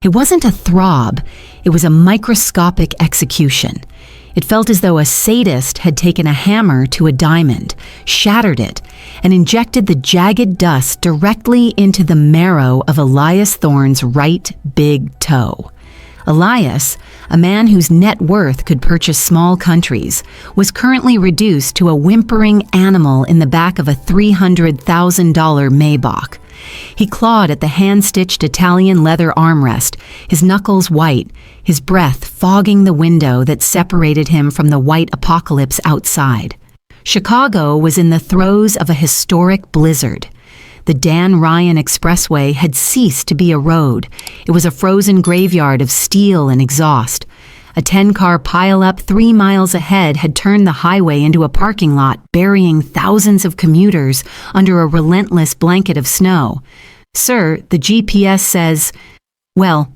It wasn't a throb, it was a microscopic execution. It felt as though a sadist had taken a hammer to a diamond, shattered it, and injected the jagged dust directly into the marrow of Elias Thorne's right big toe. Elias, a man whose net worth could purchase small countries, was currently reduced to a whimpering animal in the back of a $300,000 Maybach. He clawed at the hand-stitched Italian leather armrest, his knuckles white, his breath fogging the window that separated him from the white apocalypse outside. Chicago was in the throes of a historic blizzard. The Dan Ryan Expressway had ceased to be a road. It was a frozen graveyard of steel and exhaust. A 10-car pileup 3 miles ahead had turned the highway into a parking lot, burying thousands of commuters under a relentless blanket of snow. "Sir, the GPS says—" "Well,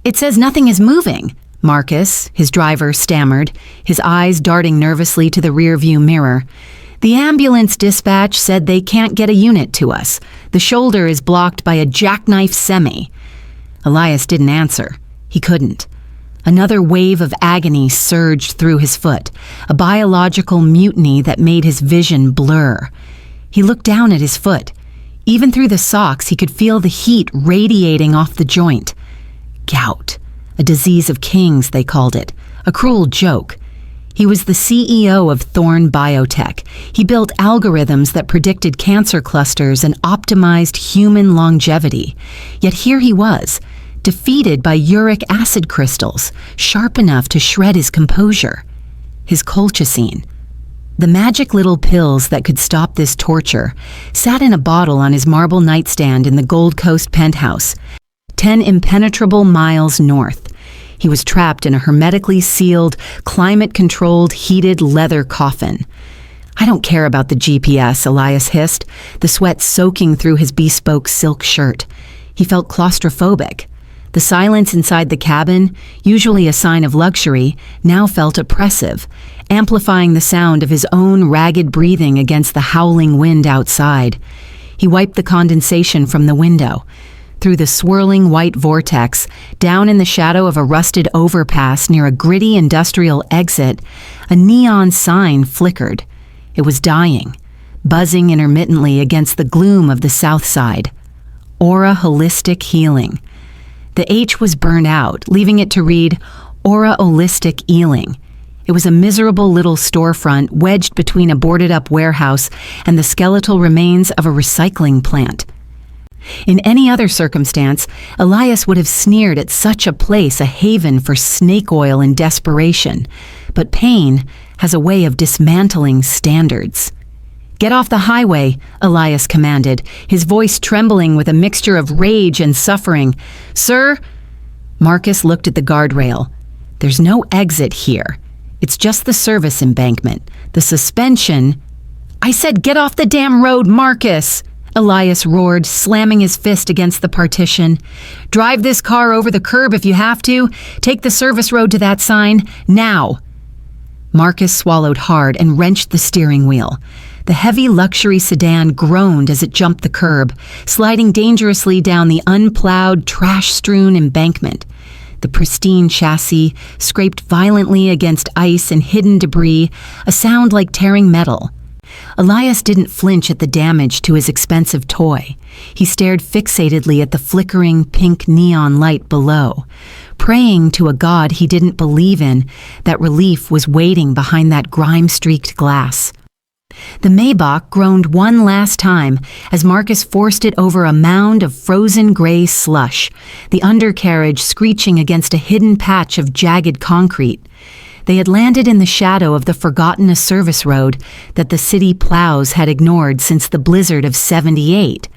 it says nothing is moving," Marcus, his driver, stammered, his eyes darting nervously to the rearview mirror. "The ambulance dispatch said they can't get a unit to us. The shoulder is blocked by a jackknife semi." Elias didn't answer. He couldn't. Another wave of agony surged through his foot, a biological mutiny that made his vision blur. He looked down at his foot. Even through the socks, he could feel the heat radiating off the joint. Gout. A disease of kings, they called it. A cruel joke. He was the CEO of Thorne Biotech. He built algorithms that predicted cancer clusters and optimized human longevity. Yet here he was, defeated by uric acid crystals, sharp enough to shred his composure. His colchicine. The magic little pills that could stop this torture sat in a bottle on his marble nightstand in the Gold Coast penthouse, 10 impenetrable miles north. He was trapped in a hermetically sealed, climate-controlled, heated leather coffin. "I don't care about the GPS," Elias hissed, the sweat soaking through his bespoke silk shirt. He felt claustrophobic. The silence inside the cabin, usually a sign of luxury, now felt oppressive, amplifying the sound of his own ragged breathing against the howling wind outside. He wiped the condensation from the window. Through the swirling white vortex, down in the shadow of a rusted overpass near a gritty industrial exit, a neon sign flickered. It was dying, buzzing intermittently against the gloom of the south side. Aura Holistic Healing. The H was burned out, leaving it to read Aura Holistic Healing. It was a miserable little storefront wedged between a boarded-up warehouse and the skeletal remains of a recycling plant. In any other circumstance, Elias would have sneered at such a place a haven for snake oil and desperation. But pain has a way of dismantling standards. "Get off the highway," Elias commanded, his voice trembling with a mixture of rage and suffering. "Sir?" Marcus looked at the guardrail. "There's no exit here. It's just the service embankment. The suspension—" "I said get off the damn road, Marcus!" Elias roared, slamming his fist against the partition. "Drive this car over the curb if you have to. Take the service road to that sign, now!" Marcus swallowed hard and wrenched the steering wheel. The heavy luxury sedan groaned as it jumped the curb, sliding dangerously down the unplowed, trash-strewn embankment. The pristine chassis scraped violently against ice and hidden debris, a sound like tearing metal. Elias didn't flinch at the damage to his expensive toy. He stared fixatedly at the flickering pink neon light below, praying to a god he didn't believe in that relief was waiting behind that grime-streaked glass. The Maybach groaned one last time as Marcus forced it over a mound of frozen gray slush, the undercarriage screeching against a hidden patch of jagged concrete. They had landed in the shadow of the forgotten service road that the city plows had ignored since the blizzard of '78.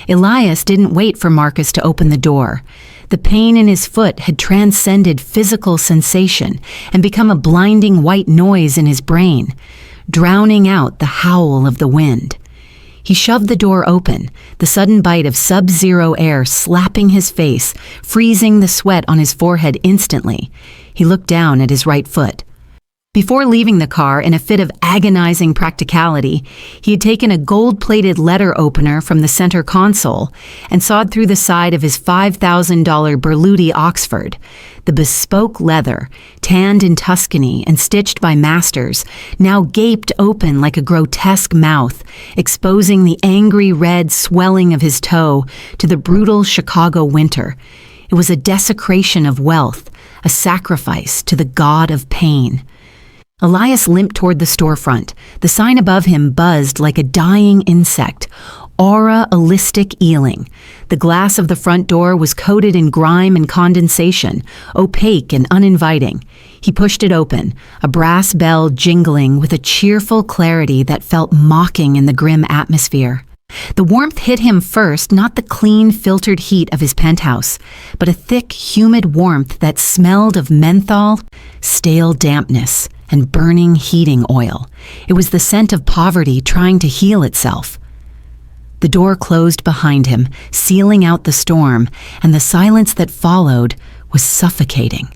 Elias didn't wait for Marcus to open the door. The pain in his foot had transcended physical sensation and become a blinding white noise in his brain, drowning out the howl of the wind. He shoved the door open, the sudden bite of sub-zero air slapping his face, freezing the sweat on his forehead instantly. He looked down at his right foot. Before leaving the car in a fit of agonizing practicality, he had taken a gold-plated letter opener from the center console and sawed through the side of his $5,000 Berluti Oxford. The bespoke leather, tanned in Tuscany and stitched by masters, now gaped open like a grotesque mouth, exposing the angry red swelling of his toe to the brutal Chicago winter. It was a desecration of wealth, a sacrifice to the god of pain. Elias limped toward the storefront. The sign above him buzzed like a dying insect. Aura Allistic Ealing. The glass of the front door was coated in grime and condensation, opaque and uninviting. He pushed it open, a brass bell jingling with a cheerful clarity that felt mocking in the grim atmosphere. The warmth hit him first, not the clean, filtered heat of his penthouse, but a thick, humid warmth that smelled of menthol, stale dampness, and burning heating oil. It was the scent of poverty trying to heal itself. The door closed behind him, sealing out the storm, and the silence that followed was suffocating.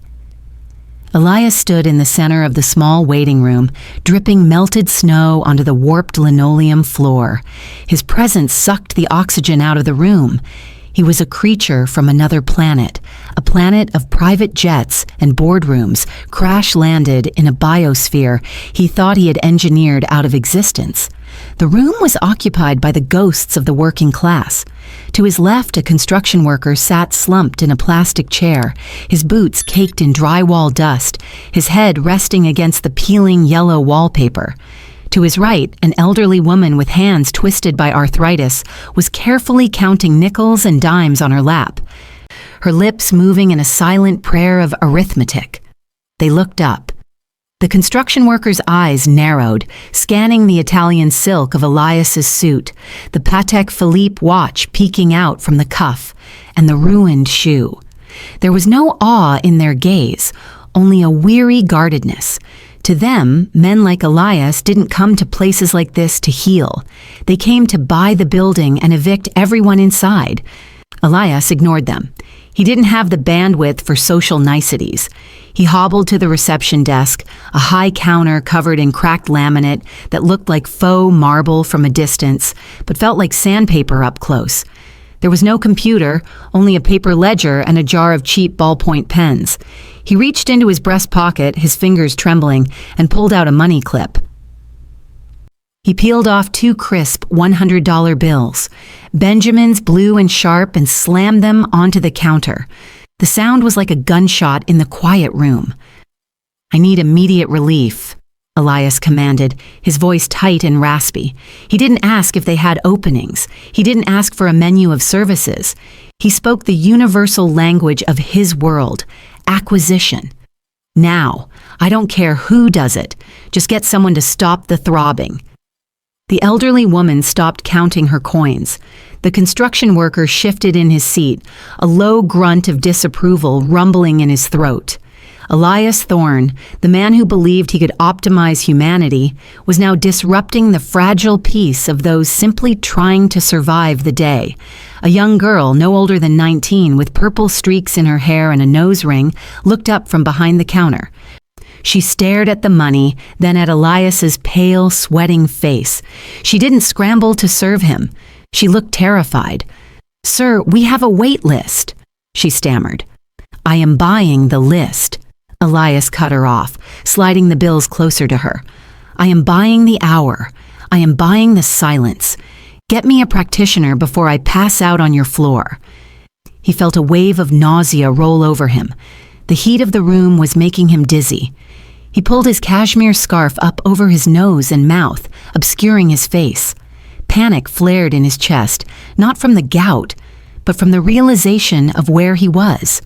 Elias stood in the center of the small waiting room, dripping melted snow onto the warped linoleum floor. His presence sucked the oxygen out of the room. He was a creature from another planet, a planet of private jets and boardrooms, crash-landed in a biosphere he thought he had engineered out of existence. The room was occupied by the ghosts of the working class. To his left, a construction worker sat slumped in a plastic chair, his boots caked in drywall dust, his head resting against the peeling yellow wallpaper. To his right, an elderly woman with hands twisted by arthritis was carefully counting nickels and dimes on her lap, her lips moving in a silent prayer of arithmetic. They looked up. The construction worker's eyes narrowed, scanning the Italian silk of Elias's suit, the Patek Philippe watch peeking out from the cuff, and the ruined shoe. There was no awe in their gaze, only a weary guardedness. To them, men like Elias didn't come to places like this to heal. They came to buy the building and evict everyone inside. Elias ignored them. He didn't have the bandwidth for social niceties. He hobbled to the reception desk, a high counter covered in cracked laminate that looked like faux marble from a distance, but felt like sandpaper up close. There was no computer, only a paper ledger and a jar of cheap ballpoint pens. He reached into his breast pocket, his fingers trembling, and pulled out a money clip. He peeled off 2 crisp $100 bills. Benjamins, blue and sharp, and slammed them onto the counter. The sound was like a gunshot in the quiet room. "I need immediate relief," Elias commanded, his voice tight and raspy. He didn't ask if they had openings. He didn't ask for a menu of services. He spoke the universal language of his world, acquisition. "Now. I don't care who does it. Just get someone to stop the throbbing." The elderly woman stopped counting her coins. The construction worker shifted in his seat, a low grunt of disapproval rumbling in his throat. Elias Thorne, the man who believed he could optimize humanity, was now disrupting the fragile peace of those simply trying to survive the day. A young girl, no older than 19, with purple streaks in her hair and a nose ring, looked up from behind the counter. She stared at the money, then at Elias's pale, sweating face. She didn't scramble to serve him. She looked terrified. "Sir, we have a wait list," she stammered. "I am buying the list." Elias cut her off, sliding the bills closer to her. "I am buying the hour. I am buying the silence. Get me a practitioner before I pass out on your floor." He felt a wave of nausea roll over him. The heat of the room was making him dizzy. He pulled his cashmere scarf up over his nose and mouth, obscuring his face. Panic flared in his chest, not from the gout, but from the realization of where he was.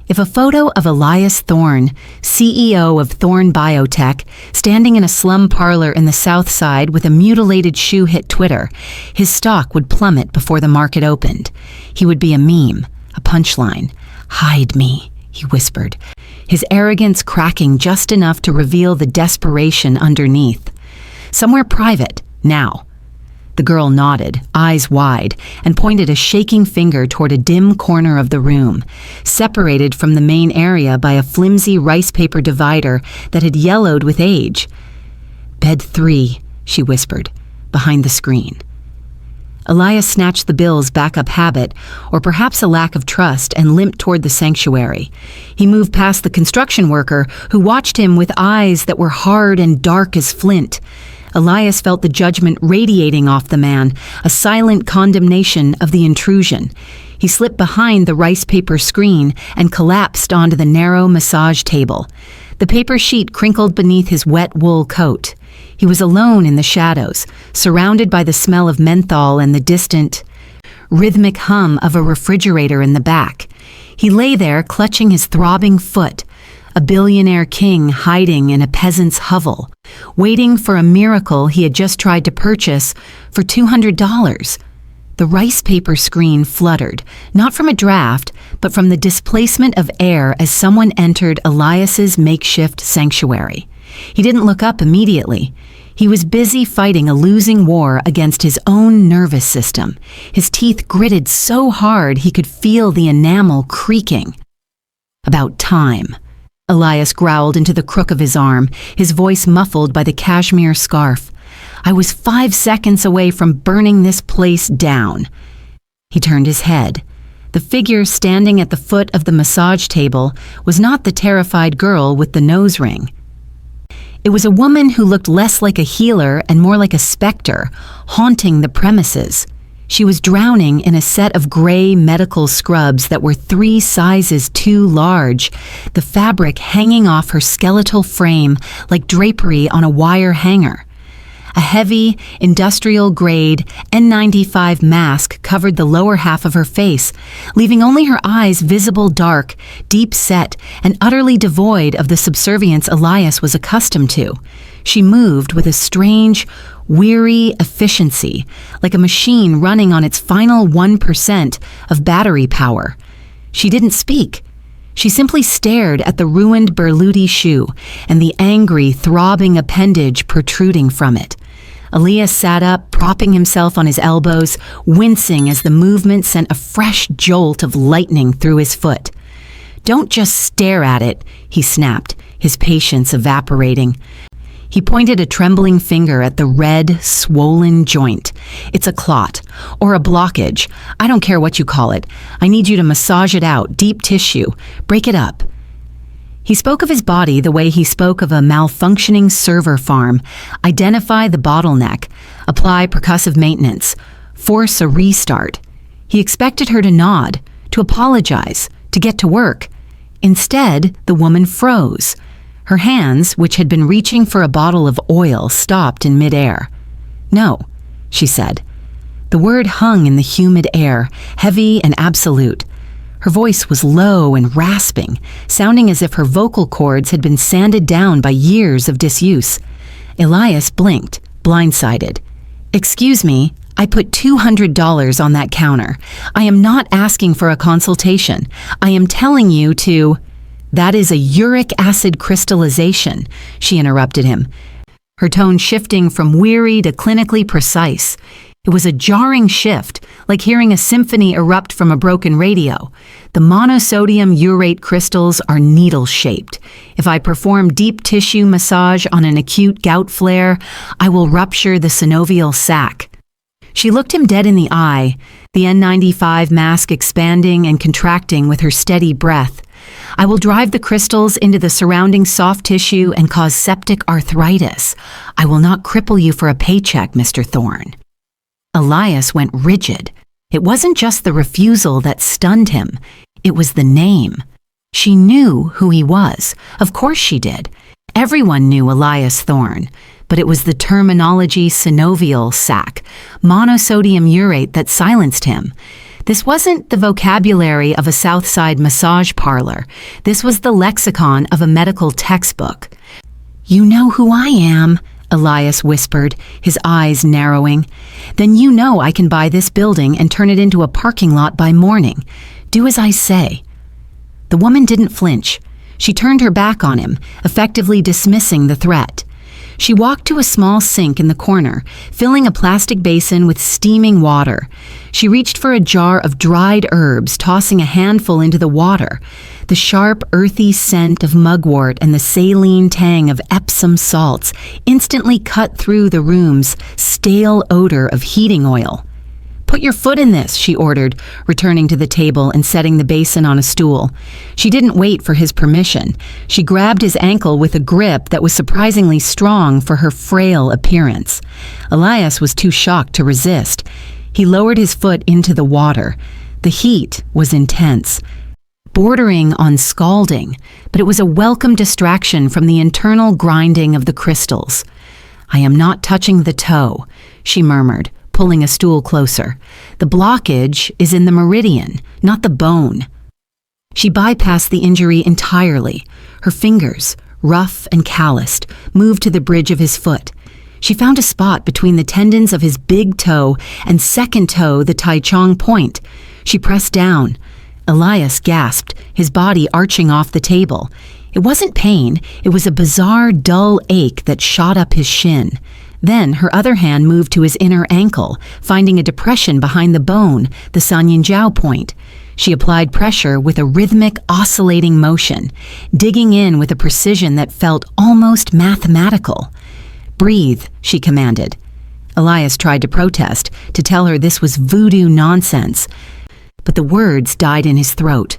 If a photo of Elias Thorne, CEO of Thorne Biotech, standing in a slum parlor in the South Side with a mutilated shoe hit Twitter, his stock would plummet before the market opened. He would be a meme, a punchline. "Hide me," he whispered, his arrogance cracking just enough to reveal the desperation underneath. "Somewhere private, now." The girl nodded, eyes wide, and pointed a shaking finger toward a dim corner of the room, separated from the main area by a flimsy rice paper divider that had yellowed with age. "Bed 3, she whispered, behind the screen. Elias snatched the bill's backup habit, or perhaps a lack of trust, and limped toward the sanctuary. He moved past the construction worker, who watched him with eyes that were hard and dark as flint. Elias felt the judgment radiating off the man, a silent condemnation of the intrusion. He slipped behind the rice paper screen and collapsed onto the narrow massage table. The paper sheet crinkled beneath his wet wool coat. He was alone in the shadows, surrounded by the smell of menthol and the distant, rhythmic hum of a refrigerator in the back. He lay there clutching his throbbing foot, a billionaire king hiding in a peasant's hovel, waiting for a miracle he had just tried to purchase for $200. The rice paper screen fluttered, not from a draft, but from the displacement of air as someone entered Elias's makeshift sanctuary. He didn't look up immediately. He was busy fighting a losing war against his own nervous system. His teeth gritted so hard he could feel the enamel creaking. "About time," Elias growled into the crook of his arm, his voice muffled by the cashmere scarf. "I was 5 seconds away from burning this place down." He turned his head. The figure standing at the foot of the massage table was not the terrified girl with the nose ring. It was a woman who looked less like a healer and more like a specter, haunting the premises. She was drowning in a set of gray medical scrubs that were 3 sizes too large, the fabric hanging off her skeletal frame like drapery on a wire hanger. A heavy, industrial-grade N95 mask covered the lower half of her face, leaving only her eyes visible dark, deep-set, and utterly devoid of the subservience Elias was accustomed to. She moved with a strange, weary efficiency, like a machine running on its final 1% of battery power. She didn't speak. She simply stared at the ruined Berluti shoe and the angry, throbbing appendage protruding from it. Elias sat up, propping himself on his elbows, wincing as the movement sent a fresh jolt of lightning through his foot. "Don't just stare at it," he snapped, his patience evaporating. He pointed a trembling finger at the red, swollen joint. "It's a clot, or a blockage. I don't care what you call it. I need you to massage it out, deep tissue. Break it up." He spoke of his body the way he spoke of a malfunctioning server farm. Identify the bottleneck, apply percussive maintenance, force a restart. He expected her to nod, to apologize, to get to work. Instead, the woman froze. Her hands, which had been reaching for a bottle of oil, stopped in midair. "No," she said. The word hung in the humid air, heavy and absolute. Her voice was low and rasping, sounding as if her vocal cords had been sanded down by years of disuse. Elias blinked, blindsided. "Excuse me, I put $200 on that counter. I am not asking for a consultation. I am telling you to—" "That is a uric acid crystallization," she interrupted him, her tone shifting from weary to clinically precise. It was a jarring shift, like hearing a symphony erupt from a broken radio. "The monosodium urate crystals are needle-shaped. If I perform deep tissue massage on an acute gout flare, I will rupture the synovial sac." She looked him dead in the eye, the N95 mask expanding and contracting with her steady breath. "I will drive the crystals into the surrounding soft tissue and cause septic arthritis. I will not cripple you for a paycheck, Mr. Thorne." Elias went rigid. It wasn't just the refusal that stunned him. It was the name. She knew who he was. Of course she did. Everyone knew Elias Thorne. But it was the terminology synovial sac, monosodium urate, that silenced him. This wasn't the vocabulary of a Southside massage parlor. This was the lexicon of a medical textbook. "You know who I am," Elias whispered, his eyes narrowing. "Then you know I can buy this building and turn it into a parking lot by morning. Do as I say." The woman didn't flinch. She turned her back on him, effectively dismissing the threat. She walked to a small sink in the corner, filling a plastic basin with steaming water. She reached for a jar of dried herbs, tossing a handful into the water. The sharp, earthy scent of mugwort and the saline tang of Epsom salts instantly cut through the room's stale odor of heating oil. "Put your foot in this," she ordered, returning to the table and setting the basin on a stool. She didn't wait for his permission. She grabbed his ankle with a grip that was surprisingly strong for her frail appearance. Elias was too shocked to resist. He lowered his foot into the water. The heat was intense, bordering on scalding, but it was a welcome distraction from the internal grinding of the crystals. "I am not touching the toe," she murmured, pulling a stool closer. "The blockage is in the meridian, not the bone." She bypassed the injury entirely. Her fingers, rough and calloused, moved to the bridge of his foot. She found a spot between the tendons of his big toe and second toe, the Tai Chong point. She pressed down. Elias gasped, his body arching off the table. It wasn't pain, it was a bizarre, dull ache that shot up his shin. Then her other hand moved to his inner ankle, finding a depression behind the bone, the Sanyin-jiao point. She applied pressure with a rhythmic, oscillating motion, digging in with a precision that felt almost mathematical. "Breathe," she commanded. Elias tried to protest, to tell her this was voodoo nonsense, but the words died in his throat.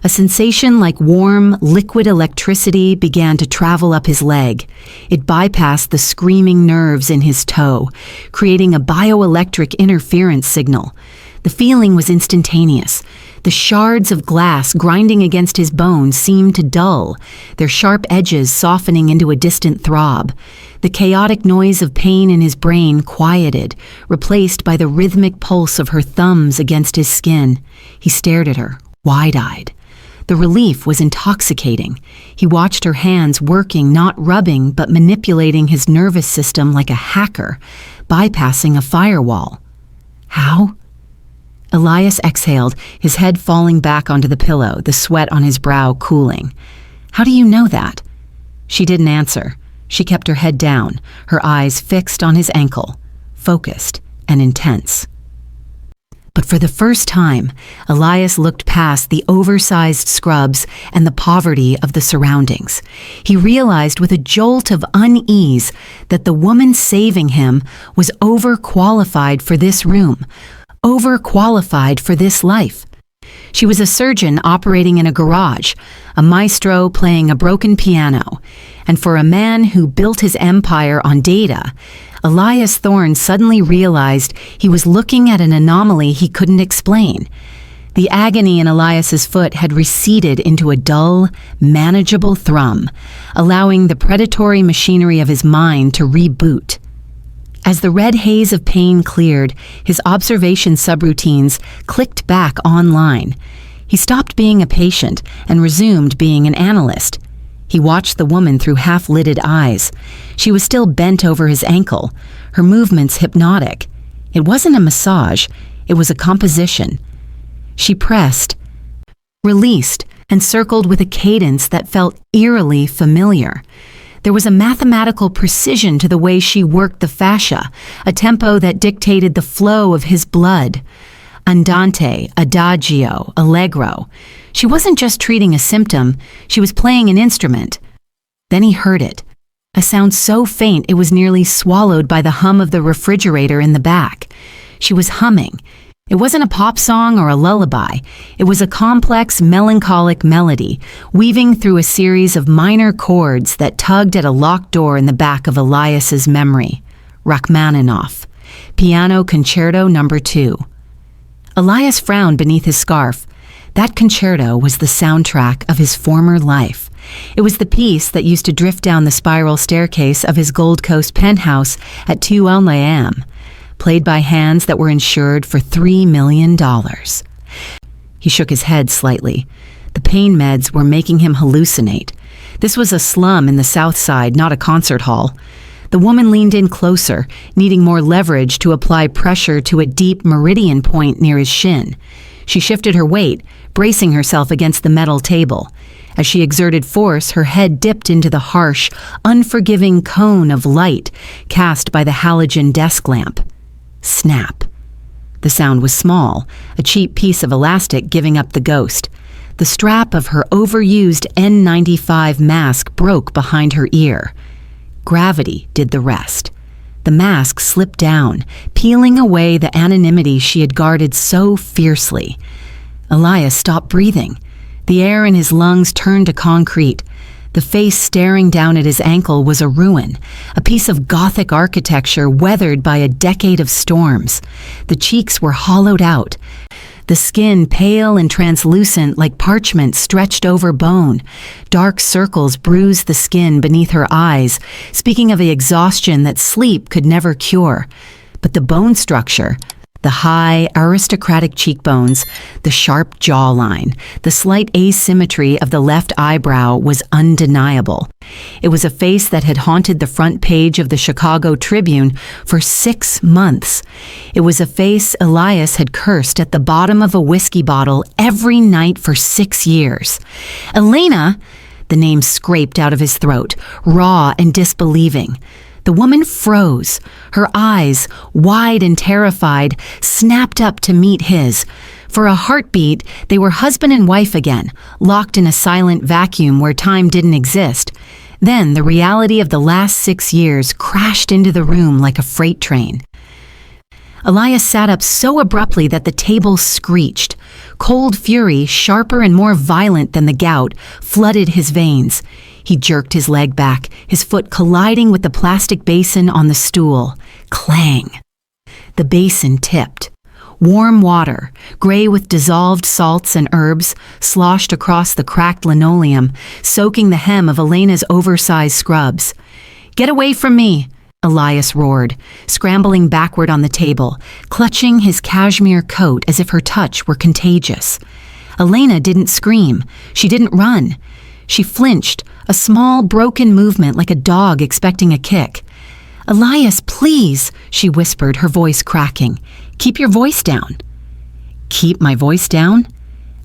A sensation like warm, liquid electricity began to travel up his leg. It bypassed the screaming nerves in his toe, creating a bioelectric interference signal. The feeling was instantaneous. The shards of glass grinding against his bones seemed to dull, their sharp edges softening into a distant throb. The chaotic noise of pain in his brain quieted, replaced by the rhythmic pulse of her thumbs against his skin. He stared at her, wide-eyed. The relief was intoxicating. He watched her hands working, not rubbing, but manipulating his nervous system like a hacker, bypassing a firewall. "How?" Elias exhaled, his head falling back onto the pillow, the sweat on his brow cooling. "How do you know that?" She didn't answer. She kept her head down, her eyes fixed on his ankle, focused and intense. But for the first time, Elias looked past the oversized scrubs and the poverty of the surroundings. He realized with a jolt of unease that the woman saving him was overqualified for this room, overqualified for this life. She was a surgeon operating in a garage, a maestro playing a broken piano, and for a man who built his empire on data, Elias Thorne suddenly realized he was looking at an anomaly he couldn't explain. The agony in Elias's foot had receded into a dull, manageable thrum, allowing the predatory machinery of his mind to reboot. As the red haze of pain cleared, his observation subroutines clicked back online. He stopped being a patient and resumed being an analyst. He watched the woman through half-lidded eyes. She was still bent over his ankle, her movements hypnotic. It wasn't a massage, it was a composition. She pressed, released, and circled with a cadence that felt eerily familiar. There was a mathematical precision to the way she worked the fascia, a tempo that dictated the flow of his blood. Andante, adagio, allegro. She wasn't just treating a symptom, she was playing an instrument. Then he heard it, a sound so faint it was nearly swallowed by the hum of the refrigerator in the back. She was humming. It wasn't a pop song or a lullaby. It was a complex, melancholic melody, weaving through a series of minor chords that tugged at a locked door in the back of Elias's memory. Rachmaninoff, Piano Concerto No. 2. Elias frowned beneath his scarf. That concerto was the soundtrack of his former life. It was the piece that used to drift down the spiral staircase of his Gold Coast penthouse at 2 a.m., played by hands that were insured for $3 million. He shook his head slightly. The pain meds were making him hallucinate. This was a slum in the South Side, not a concert hall. The woman leaned in closer, needing more leverage to apply pressure to a deep meridian point near his shin. She shifted her weight, bracing herself against the metal table. As she exerted force, her head dipped into the harsh, unforgiving cone of light cast by the halogen desk lamp. Snap. The sound was small, a cheap piece of elastic giving up the ghost. The strap of her overused N95 mask broke behind her ear. Gravity did the rest. The mask slipped down, peeling away the anonymity she had guarded so fiercely. Elias stopped breathing. The air in his lungs turned to concrete. The face staring down at his ankle was a ruin, a piece of Gothic architecture weathered by a decade of storms. The cheeks were hollowed out, the skin pale and translucent like parchment stretched over bone. Dark circles bruised the skin beneath her eyes, speaking of the exhaustion that sleep could never cure. But the bone structure, the high, aristocratic cheekbones, the sharp jawline, the slight asymmetry of the left eyebrow was undeniable. It was a face that had haunted the front page of the Chicago Tribune for 6 months. It was a face Elias had cursed at the bottom of a whiskey bottle every night for 6 years. Elena, the name scraped out of his throat, raw and disbelieving. The woman froze. Her eyes, wide and terrified, snapped up to meet his. For a heartbeat, they were husband and wife again, locked in a silent vacuum where time didn't exist. Then the reality of the last 6 years crashed into the room like a freight train. Elias sat up so abruptly that the table screeched. Cold fury, sharper and more violent than the gout, flooded his veins. He jerked his leg back, his foot colliding with the plastic basin on the stool. Clang! The basin tipped. Warm water, gray with dissolved salts and herbs, sloshed across the cracked linoleum, soaking the hem of Elena's oversized scrubs. "Get away from me!" Elias roared, scrambling backward on the table, clutching his cashmere coat as if her touch were contagious. Elena didn't scream. She didn't run. She flinched, a small, broken movement like a dog expecting a kick. "Elias, please," she whispered, her voice cracking. "Keep your voice down." "Keep my voice down?"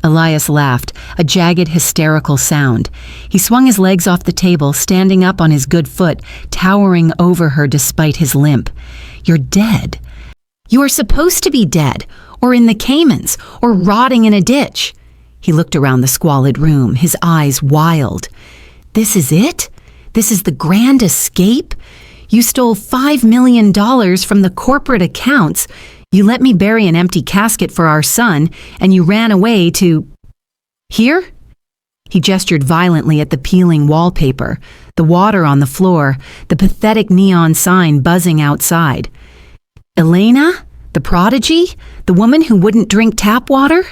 Elias laughed, a jagged, hysterical sound. He swung his legs off the table, standing up on his good foot, towering over her despite his limp. "You're dead. You are supposed to be dead, or in the Caymans, or rotting in a ditch." He looked around the squalid room, his eyes wild. "This is it? This is the grand escape? You stole $5 million from the corporate accounts. You let me bury an empty casket for our son, and you ran away to... here?" He gestured violently at the peeling wallpaper, the water on the floor, the pathetic neon sign buzzing outside. "Elena? The prodigy? The woman who wouldn't drink tap water?"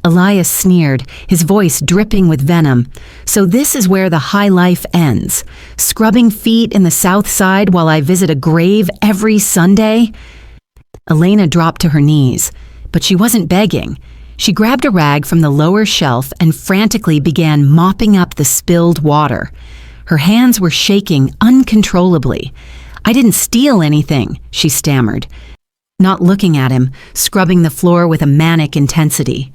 Elias sneered, his voice dripping with venom. "So this is where the high life ends? Scrubbing feet in the South Side while I visit a grave every Sunday?" Elena dropped to her knees, but she wasn't begging. She grabbed a rag from the lower shelf and frantically began mopping up the spilled water. Her hands were shaking uncontrollably. "I didn't steal anything," she stammered, not looking at him, scrubbing the floor with a manic intensity.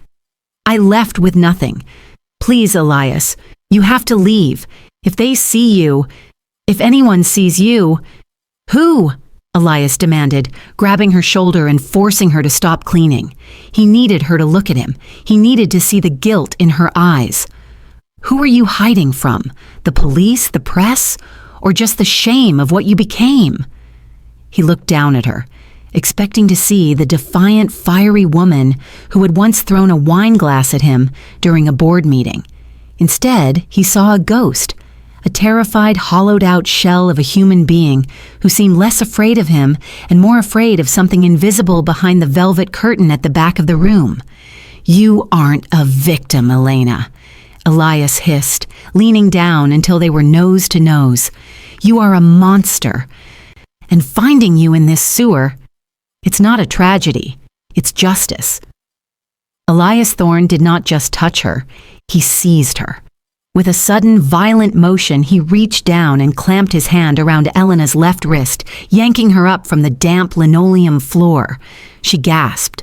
"I left with nothing. Please, Elias, you have to leave. If they see you, if anyone sees you..." "Who?" Elias demanded, grabbing her shoulder and forcing her to stop cleaning. He needed her to look at him. He needed to see the guilt in her eyes. "Who are you hiding from? The police, the press, or just the shame of what you became?" He looked down at her, expecting to see the defiant, fiery woman who had once thrown a wine glass at him during a board meeting. Instead, he saw a ghost, a terrified, hollowed-out shell of a human being who seemed less afraid of him and more afraid of something invisible behind the velvet curtain at the back of the room. "You aren't a victim, Elena," Elias hissed, leaning down until they were nose to nose. "You are a monster. And finding you in this sewer, it's not a tragedy, it's justice." Elias Thorne did not just touch her, he seized her. With a sudden, violent motion, he reached down and clamped his hand around Elena's left wrist, yanking her up from the damp linoleum floor. She gasped.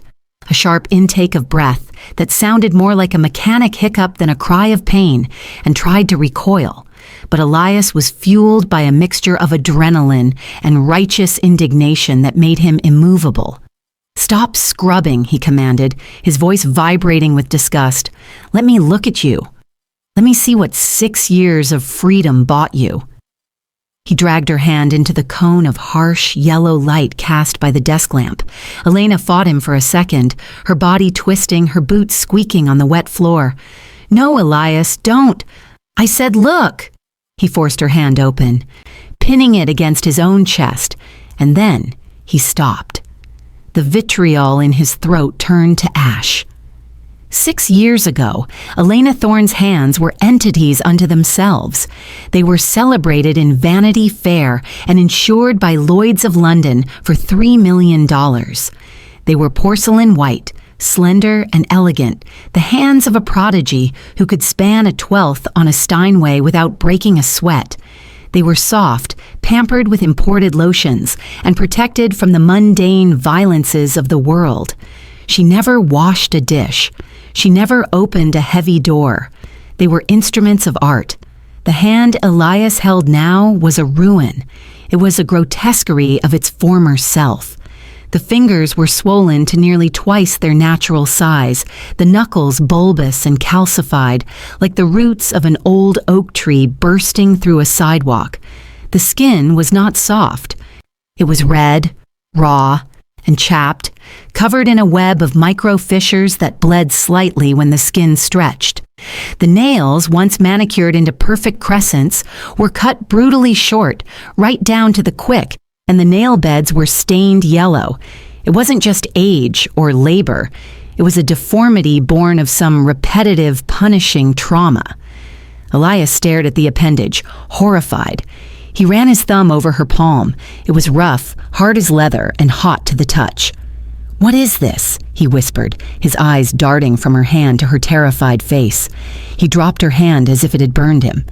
a sharp intake of breath that sounded more like a mechanic hiccup than a cry of pain, and tried to recoil. But Elias was fueled by a mixture of adrenaline and righteous indignation that made him immovable. "Stop scrubbing," he commanded, his voice vibrating with disgust. "Let me look at you. Let me see what 6 years of freedom bought you." He dragged her hand into the cone of harsh, yellow light cast by the desk lamp. Elena fought him for a second, her body twisting, her boots squeaking on the wet floor. "No, Elias, don't. I said look." He forced her hand open, pinning it against his own chest, and then he stopped. The vitriol in his throat turned to ash. 6 years ago, Elena Thorne's hands were entities unto themselves. They were celebrated in Vanity Fair and insured by Lloyd's of London for $3 million. They were porcelain white, slender and elegant, the hands of a prodigy who could span a 12th on a Steinway without breaking a sweat. They were soft, pampered with imported lotions, and protected from the mundane violences of the world. She never washed a dish. She never opened a heavy door. They were instruments of art. The hand Elias held now was a ruin. It was a grotesquerie of its former self. The fingers were swollen to nearly twice their natural size, the knuckles bulbous and calcified, like the roots of an old oak tree bursting through a sidewalk. The skin was not soft. It was red, raw, and chapped, covered in a web of micro fissures that bled slightly when the skin stretched. The nails, once manicured into perfect crescents, were cut brutally short, right down to the quick, and the nail beds were stained yellow. It wasn't just age or labor. It was a deformity born of some repetitive, punishing trauma. Elias stared at the appendage, horrified. He ran his thumb over her palm. It was rough, hard as leather, and hot to the touch. "What is this?" he whispered, his eyes darting from her hand to her terrified face. He dropped her hand as if it had burned him.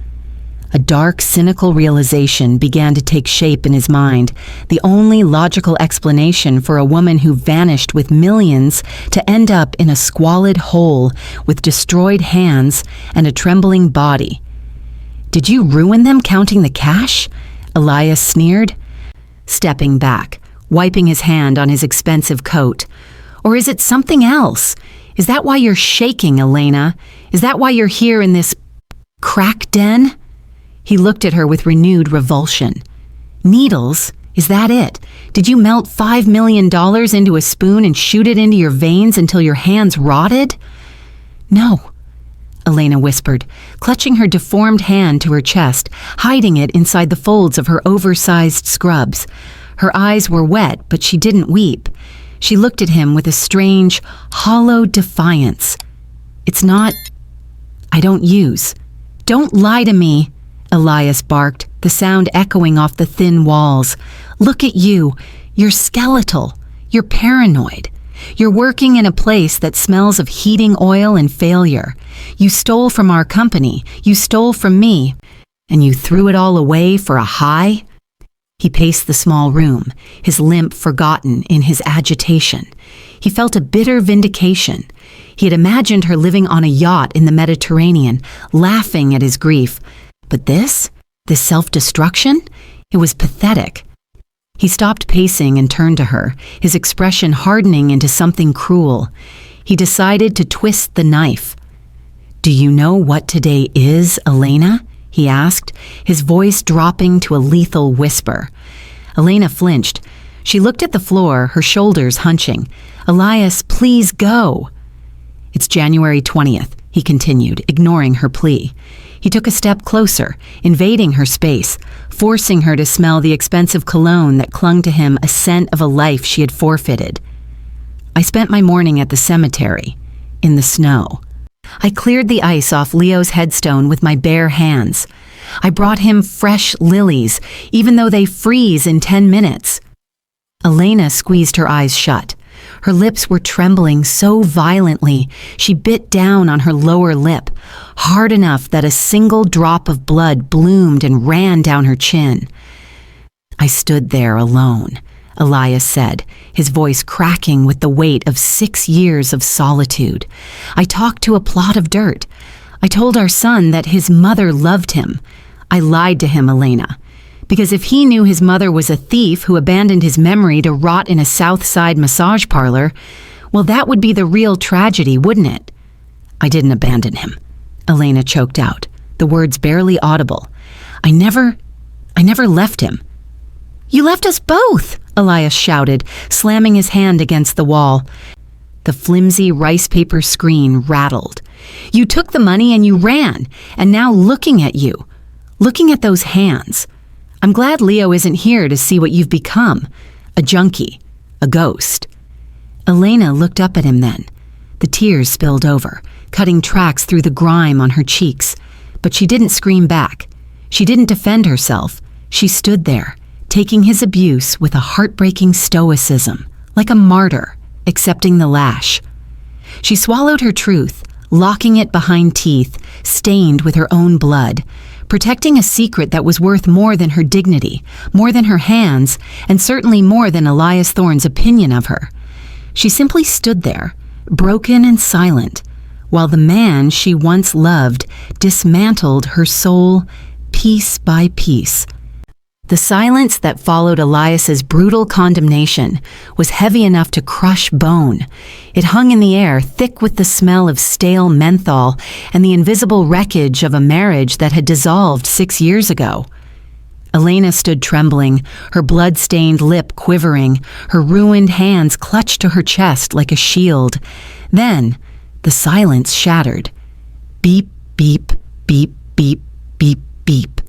A dark, cynical realization began to take shape in his mind, the only logical explanation for a woman who vanished with millions to end up in a squalid hole with destroyed hands and a trembling body. "Did you ruin them counting the cash?" Elias sneered, stepping back, wiping his hand on his expensive coat. "Or is it something else? Is that why you're shaking, Elena? Is that why you're here in this crack den?" He looked at her with renewed revulsion. "Needles? Is that it? Did you melt $5 million into a spoon and shoot it into your veins until your hands rotted?" "No," Elena whispered, clutching her deformed hand to her chest, hiding it inside the folds of her oversized scrubs. Her eyes were wet, but she didn't weep. She looked at him with a strange, hollow defiance. "It's not... I don't use." "Don't lie to me," Elias barked, the sound echoing off the thin walls. "Look at you. You're skeletal. You're paranoid. You're working in a place that smells of heating oil and failure. You stole from our company. You stole from me. And you threw it all away for a high?" He paced the small room, his limp forgotten in his agitation. He felt a bitter vindication. He had imagined her living on a yacht in the Mediterranean, laughing at his grief. But this self-destruction, it was pathetic. He stopped pacing and turned to her, his expression hardening into something cruel. He decided to twist the knife. "Do you know what today is, Elena?" he asked, his voice dropping to a lethal whisper. Elena flinched. She looked at the floor, her shoulders hunching. "Elias, please go." "It's January 20th, he continued, ignoring her plea. He took a step closer, invading her space, forcing her to smell the expensive cologne that clung to him, a scent of a life she had forfeited. "I spent my morning at the cemetery, in the snow. I cleared the ice off Leo's headstone with my bare hands. I brought him fresh lilies, even though they freeze in 10 minutes. Elena squeezed her eyes shut. Her lips were trembling so violently, she bit down on her lower lip, hard enough that a single drop of blood bloomed and ran down her chin. I stood there alone, Elias said, his voice cracking with the weight of 6 years of solitude. I talked to a plot of dirt. I told our son that his mother loved him. I lied to him, Elena. Because if he knew his mother was a thief who abandoned his memory to rot in a South Side massage parlor, well, that would be the real tragedy, wouldn't it? I didn't abandon him, Elena choked out, the words barely audible. I never left him. You left us both, Elias shouted, slamming his hand against the wall. The flimsy rice paper screen rattled. You took the money and you ran, and now looking at you, looking at those hands. I'm glad Leo isn't here to see what you've become, a junkie, a ghost. Elena looked up at him then. The tears spilled over, cutting tracks through the grime on her cheeks, but she didn't scream back. She didn't defend herself. She stood there, taking his abuse with a heartbreaking stoicism, like a martyr, accepting the lash. She swallowed her truth, locking it behind teeth, stained with her own blood, protecting a secret that was worth more than her dignity, more than her hands, and certainly more than Elias Thorne's opinion of her. She simply stood there, broken and silent, while the man she once loved dismantled her soul piece by piece. The silence that followed Elias's brutal condemnation was heavy enough to crush bone. It hung in the air, thick with the smell of stale menthol and the invisible wreckage of a marriage that had dissolved 6 years ago. Elena stood trembling, her blood-stained lip quivering, her ruined hands clutched to her chest like a shield. Then, the silence shattered. Beep, beep, beep, beep, beep, beep.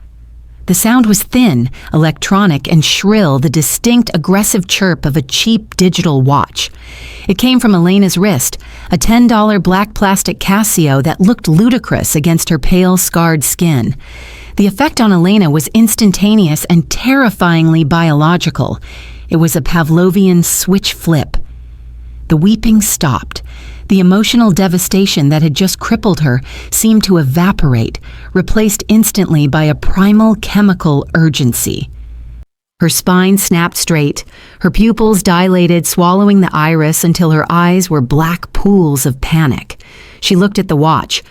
The sound was thin, electronic, and shrill, the distinct, aggressive chirp of a cheap digital watch. It came from Elena's wrist, a $10 black plastic Casio that looked ludicrous against her pale, scarred skin. The effect on Elena was instantaneous and terrifyingly biological. It was a Pavlovian switch flip. The weeping stopped. The emotional devastation that had just crippled her seemed to evaporate, replaced instantly by a primal chemical urgency. Her spine snapped straight, her pupils dilated, swallowing the iris until her eyes were black pools of panic. She looked at the watch.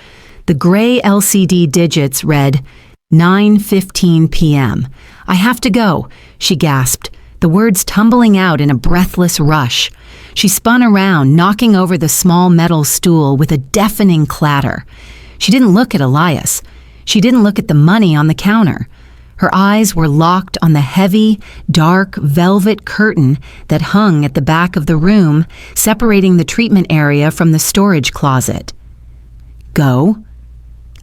The gray LCD digits read 9:15 p.m. I have to go, she gasped, the words tumbling out in a breathless rush. She spun around, knocking over the small metal stool with a deafening clatter. She didn't look at Elias. She didn't look at the money on the counter. Her eyes were locked on the heavy, dark velvet curtain that hung at the back of the room, separating the treatment area from the storage closet. Go?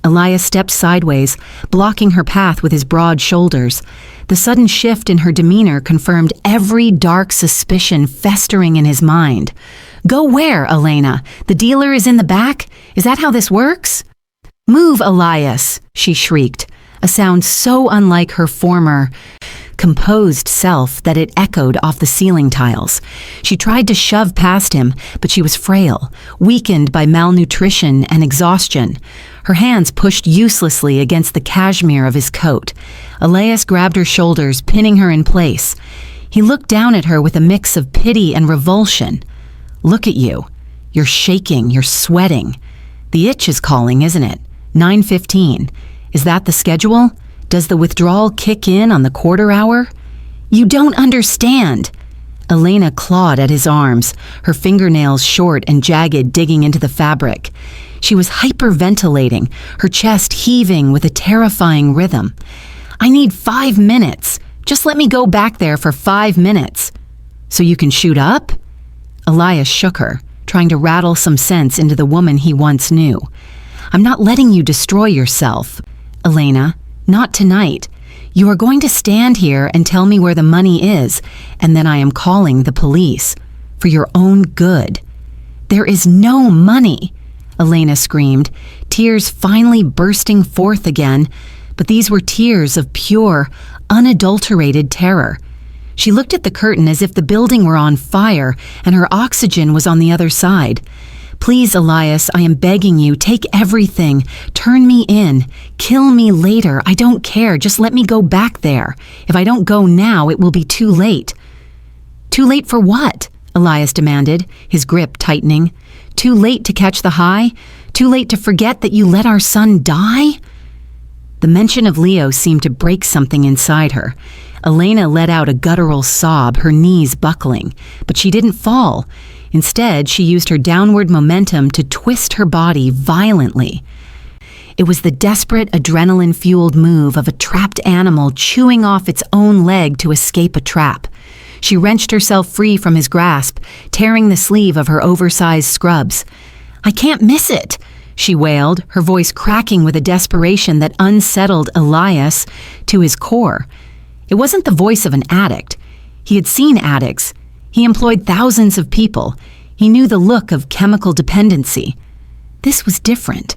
Elias stepped sideways, blocking her path with his broad shoulders. The sudden shift in her demeanor confirmed every dark suspicion festering in his mind. Go where, Elena? The dealer is in the back? Is that how this works? Move, Elias, she shrieked, a sound so unlike her former, composed self that it echoed off the ceiling tiles. She tried to shove past him, but she was frail, weakened by malnutrition and exhaustion. Her hands pushed uselessly against the cashmere of his coat. Elias grabbed her shoulders, pinning her in place. He looked down at her with a mix of pity and revulsion. Look at you. You're shaking, you're sweating. The itch is calling, isn't it? 9:15. Is that the schedule? Does the withdrawal kick in on the quarter hour? You don't understand. Elena clawed at his arms, her fingernails short and jagged, digging into the fabric. She was hyperventilating, her chest heaving with a terrifying rhythm. I need 5 minutes. Just let me go back there for 5 minutes. So you can shoot up? Elias shook her, trying to rattle some sense into the woman he once knew. I'm not letting you destroy yourself, Elena. Not tonight. You are going to stand here and tell me where the money is, and then I am calling the police. For your own good. There is no money, Elena screamed, tears finally bursting forth again, but these were tears of pure, unadulterated terror. She looked at the curtain as if the building were on fire and her oxygen was on the other side. Please, Elias, I am begging you, take everything. Turn me in. Kill me later. I don't care. Just let me go back there. If I don't go now, it will be too late. Too late for what? Elias demanded, his grip tightening. Too late to catch the high? Too late to forget that you let our son die? The mention of Leo seemed to break something inside her. Elena let out a guttural sob, her knees buckling, but she didn't fall. Instead, she used her downward momentum to twist her body violently. It was the desperate, adrenaline-fueled move of a trapped animal chewing off its own leg to escape a trap. She wrenched herself free from his grasp, tearing the sleeve of her oversized scrubs. "I can't miss it!" she wailed, her voice cracking with a desperation that unsettled Elias to his core. It wasn't the voice of an addict. He had seen addicts. He employed thousands of people. He knew the look of chemical dependency. This was different.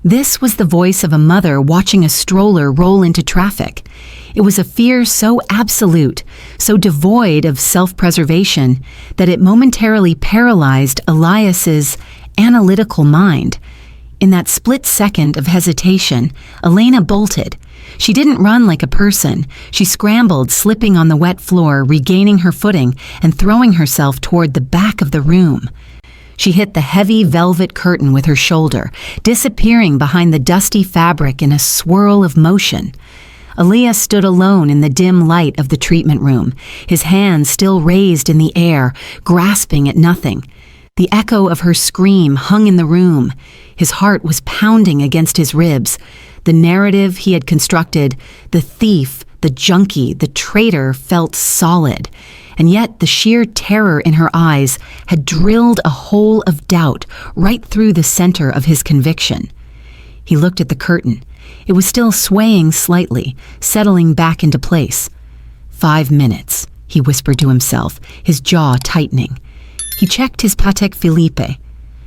This was the voice of a mother watching a stroller roll into traffic. It was a fear so absolute, so devoid of self-preservation, that it momentarily paralyzed Elias's analytical mind. In that split second of hesitation, Elena bolted. She didn't run like a person. She scrambled, slipping on the wet floor, regaining her footing, and throwing herself toward the back of the room. She hit the heavy velvet curtain with her shoulder, disappearing behind the dusty fabric in a swirl of motion. Elias stood alone in the dim light of the treatment room, his hands still raised in the air, grasping at nothing. The echo of her scream hung in the room. His heart was pounding against his ribs. The narrative he had constructed, the thief, the junkie, the traitor, felt solid. And yet the sheer terror in her eyes had drilled a hole of doubt right through the center of his conviction. He looked at the curtain. It was still swaying slightly, settling back into place. 5 minutes, he whispered to himself, his jaw tightening. He checked his Patek Philippe.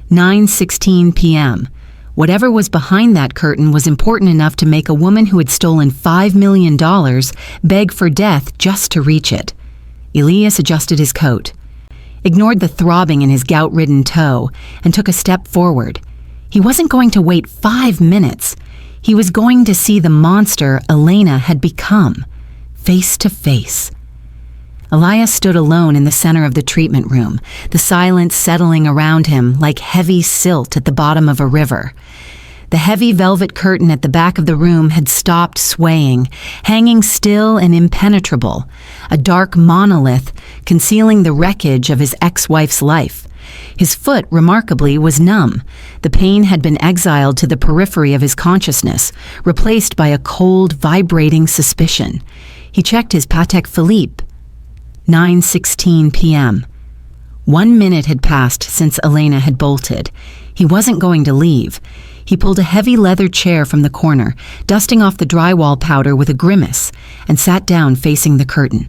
9:16 p.m. Whatever was behind that curtain was important enough to make a woman who had stolen $5 million beg for death just to reach it. Elias adjusted his coat, ignored the throbbing in his gout-ridden toe, and took a step forward. He wasn't going to wait 5 minutes. He was going to see the monster Elena had become, face to face. Elias stood alone in the center of the treatment room, the silence settling around him like heavy silt at the bottom of a river. The heavy velvet curtain at the back of the room had stopped swaying, hanging still and impenetrable, a dark monolith concealing the wreckage of his ex-wife's life. His foot, remarkably, was numb. The pain had been exiled to the periphery of his consciousness, replaced by a cold, vibrating suspicion. He checked his Patek Philippe. 9:16 p.m. 1 minute had passed since Elena had bolted. He wasn't going to leave. He pulled a heavy leather chair from the corner, dusting off the drywall powder with a grimace, and sat down facing the curtain.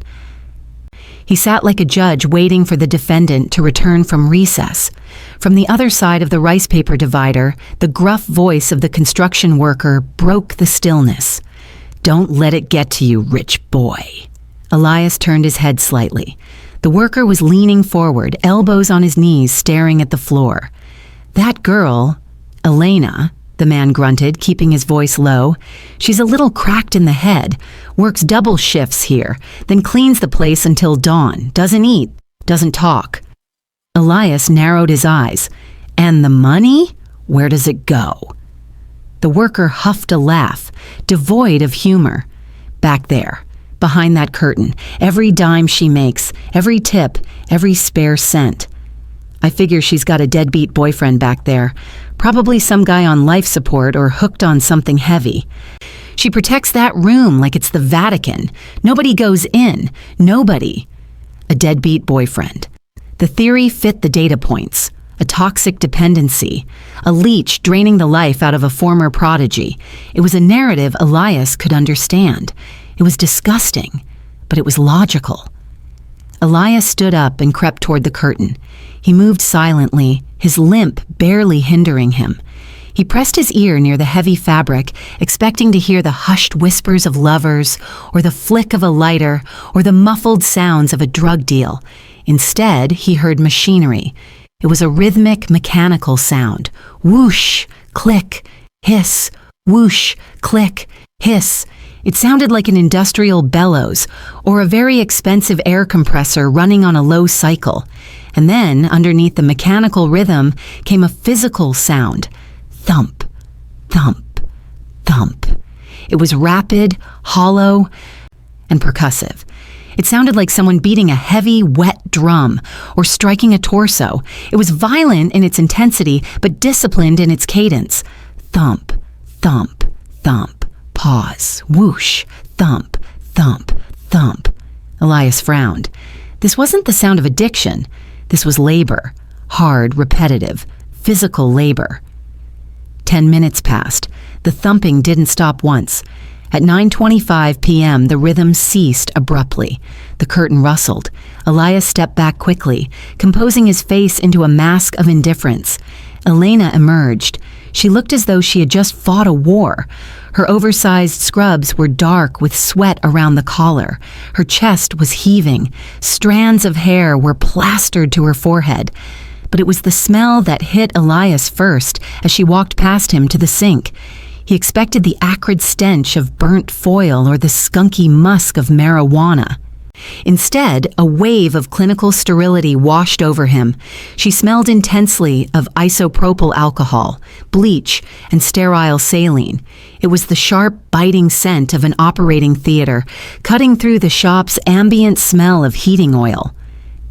He sat like a judge waiting for the defendant to return from recess. From the other side of the rice paper divider, the gruff voice of the construction worker broke the stillness. "Don't let it get to you, rich boy." Elias turned his head slightly. The worker was leaning forward, elbows on his knees, staring at the floor. "That girl, Elena," the man grunted, keeping his voice low. "She's a little cracked in the head, works double shifts here, then cleans the place until dawn, doesn't eat, doesn't talk." Elias narrowed his eyes. "And the money? Where does it go?" The worker huffed a laugh, devoid of humor. "Back there. Behind that curtain, every dime she makes, every tip, every spare cent. I figure she's got a deadbeat boyfriend back there, probably some guy on life support or hooked on something heavy. She protects that room like it's the Vatican. Nobody goes in. Nobody. A deadbeat boyfriend. The theory fit the data points. A toxic dependency. A leech draining the life out of a former prodigy. It was a narrative Elias could understand. It was disgusting, but it was logical. Elias stood up and crept toward the curtain. He moved silently, his limp barely hindering him. He pressed his ear near the heavy fabric, expecting to hear the hushed whispers of lovers, or the flick of a lighter, or the muffled sounds of a drug deal. Instead, he heard machinery. It was a rhythmic, mechanical sound. Whoosh, click, hiss, whoosh, click, hiss. It sounded like an industrial bellows or a very expensive air compressor running on a low cycle. And then, underneath the mechanical rhythm, came a physical sound. Thump, thump, thump. It was rapid, hollow, and percussive. It sounded like someone beating a heavy, wet drum or striking a torso. It was violent in its intensity, but disciplined in its cadence. Thump, thump, thump, pause, whoosh, thump, thump, thump. Elias frowned. This wasn't the sound of addiction. This was labor. Hard, repetitive, physical labor. 10 minutes passed. The thumping didn't stop once. At 9:25 p.m., the rhythm ceased abruptly. The curtain rustled. Elias stepped back quickly, composing his face into a mask of indifference. Elena emerged. She looked as though she had just fought a war. Her oversized scrubs were dark with sweat around the collar. Her chest was heaving. Strands of hair were plastered to her forehead. But it was the smell that hit Elias first as she walked past him to the sink. He expected the acrid stench of burnt foil or the skunky musk of marijuana. Instead, a wave of clinical sterility washed over him. She smelled intensely of isopropyl alcohol, bleach, and sterile saline. It was the sharp, biting scent of an operating theater, cutting through the shop's ambient smell of heating oil.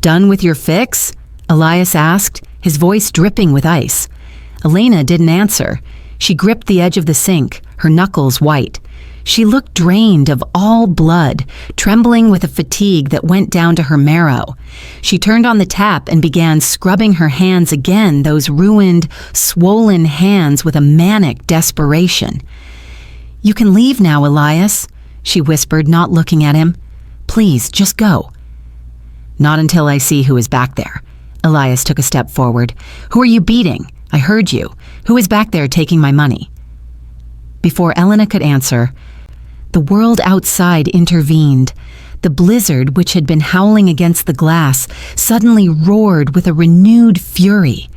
"Done with your fix?" Elias asked, his voice dripping with ice. Elena didn't answer. She gripped the edge of the sink, her knuckles white. She looked drained of all blood, trembling with a fatigue that went down to her marrow. She turned on the tap and began scrubbing her hands again, those ruined, swollen hands with a manic desperation. "You can leave now, Elias," she whispered, not looking at him. "Please, just go." "Not until I see who is back there." Elias took a step forward. "Who are you beating? I heard you. Who is back there taking my money?" Before Elena could answer, the world outside intervened. The blizzard, which had been howling against the glass, suddenly roared with a renewed fury.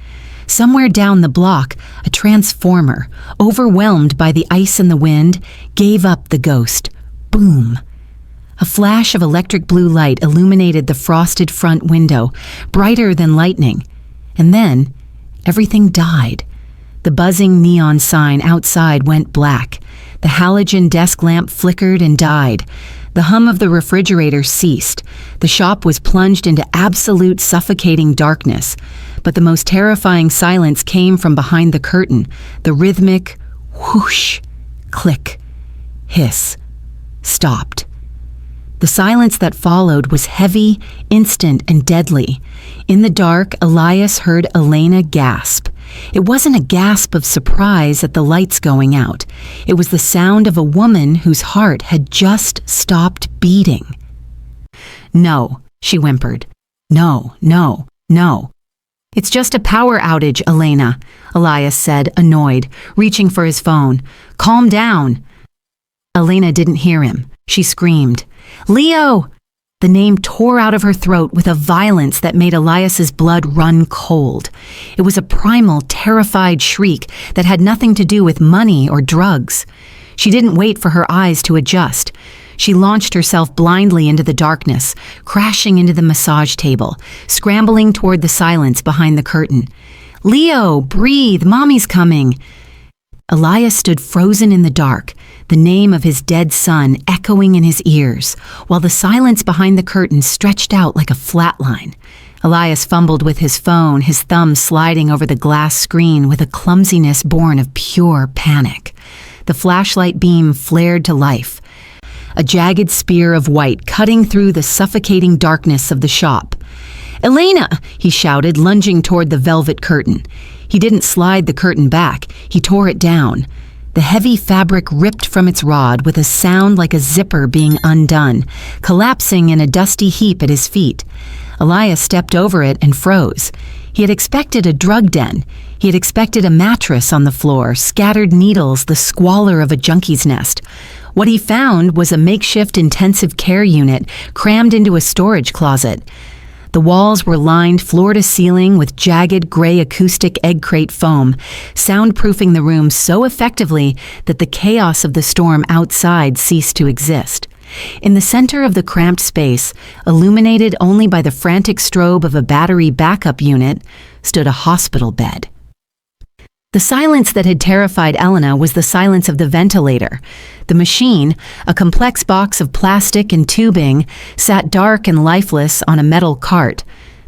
Somewhere down the block, a transformer, overwhelmed by the ice and the wind, gave up the ghost. Boom! A flash of electric blue light illuminated the frosted front window, brighter than lightning. And then, everything died. The buzzing neon sign outside went black. The halogen desk lamp flickered and died. The hum of the refrigerator ceased. The shop was plunged into absolute suffocating darkness. But the most terrifying silence came from behind the curtain, the rhythmic whoosh, click, hiss, stopped. The silence that followed was heavy, instant, and deadly. In the dark, Elias heard Elena gasp. It wasn't a gasp of surprise at the lights going out. It was the sound of a woman whose heart had just stopped beating. "No," she whimpered. "No, no, no." "It's just a power outage, Elena," Elias said, annoyed, reaching for his phone. "Calm down." Elena didn't hear him. She screamed, "Leo!" The name tore out of her throat with a violence that made Elias's blood run cold. It was a primal, terrified shriek that had nothing to do with money or drugs. She didn't wait for her eyes to adjust. She launched herself blindly into the darkness, crashing into the massage table, scrambling toward the silence behind the curtain. "Leo, breathe, Mommy's coming." Elias stood frozen in the dark, the name of his dead son echoing in his ears, while the silence behind the curtain stretched out like a flat line. Elias fumbled with his phone, his thumb sliding over the glass screen with a clumsiness born of pure panic. The flashlight beam flared to life, a jagged spear of white cutting through the suffocating darkness of the shop. "Elena!" he shouted, lunging toward the velvet curtain. He didn't slide the curtain back, he tore it down. The heavy fabric ripped from its rod with a sound like a zipper being undone, collapsing in a dusty heap at his feet. Elias stepped over it and froze. He had expected a drug den. He had expected a mattress on the floor, scattered needles, the squalor of a junkie's nest. What he found was a makeshift intensive care unit crammed into a storage closet. The walls were lined floor to ceiling with jagged gray acoustic egg crate foam, soundproofing the room so effectively that the chaos of the storm outside ceased to exist. In the center of the cramped space, illuminated only by the frantic strobe of a battery backup unit, stood a hospital bed. The silence that had terrified Elena was the silence of the ventilator. The machine, a complex box of plastic and tubing, sat dark and lifeless on a metal cart.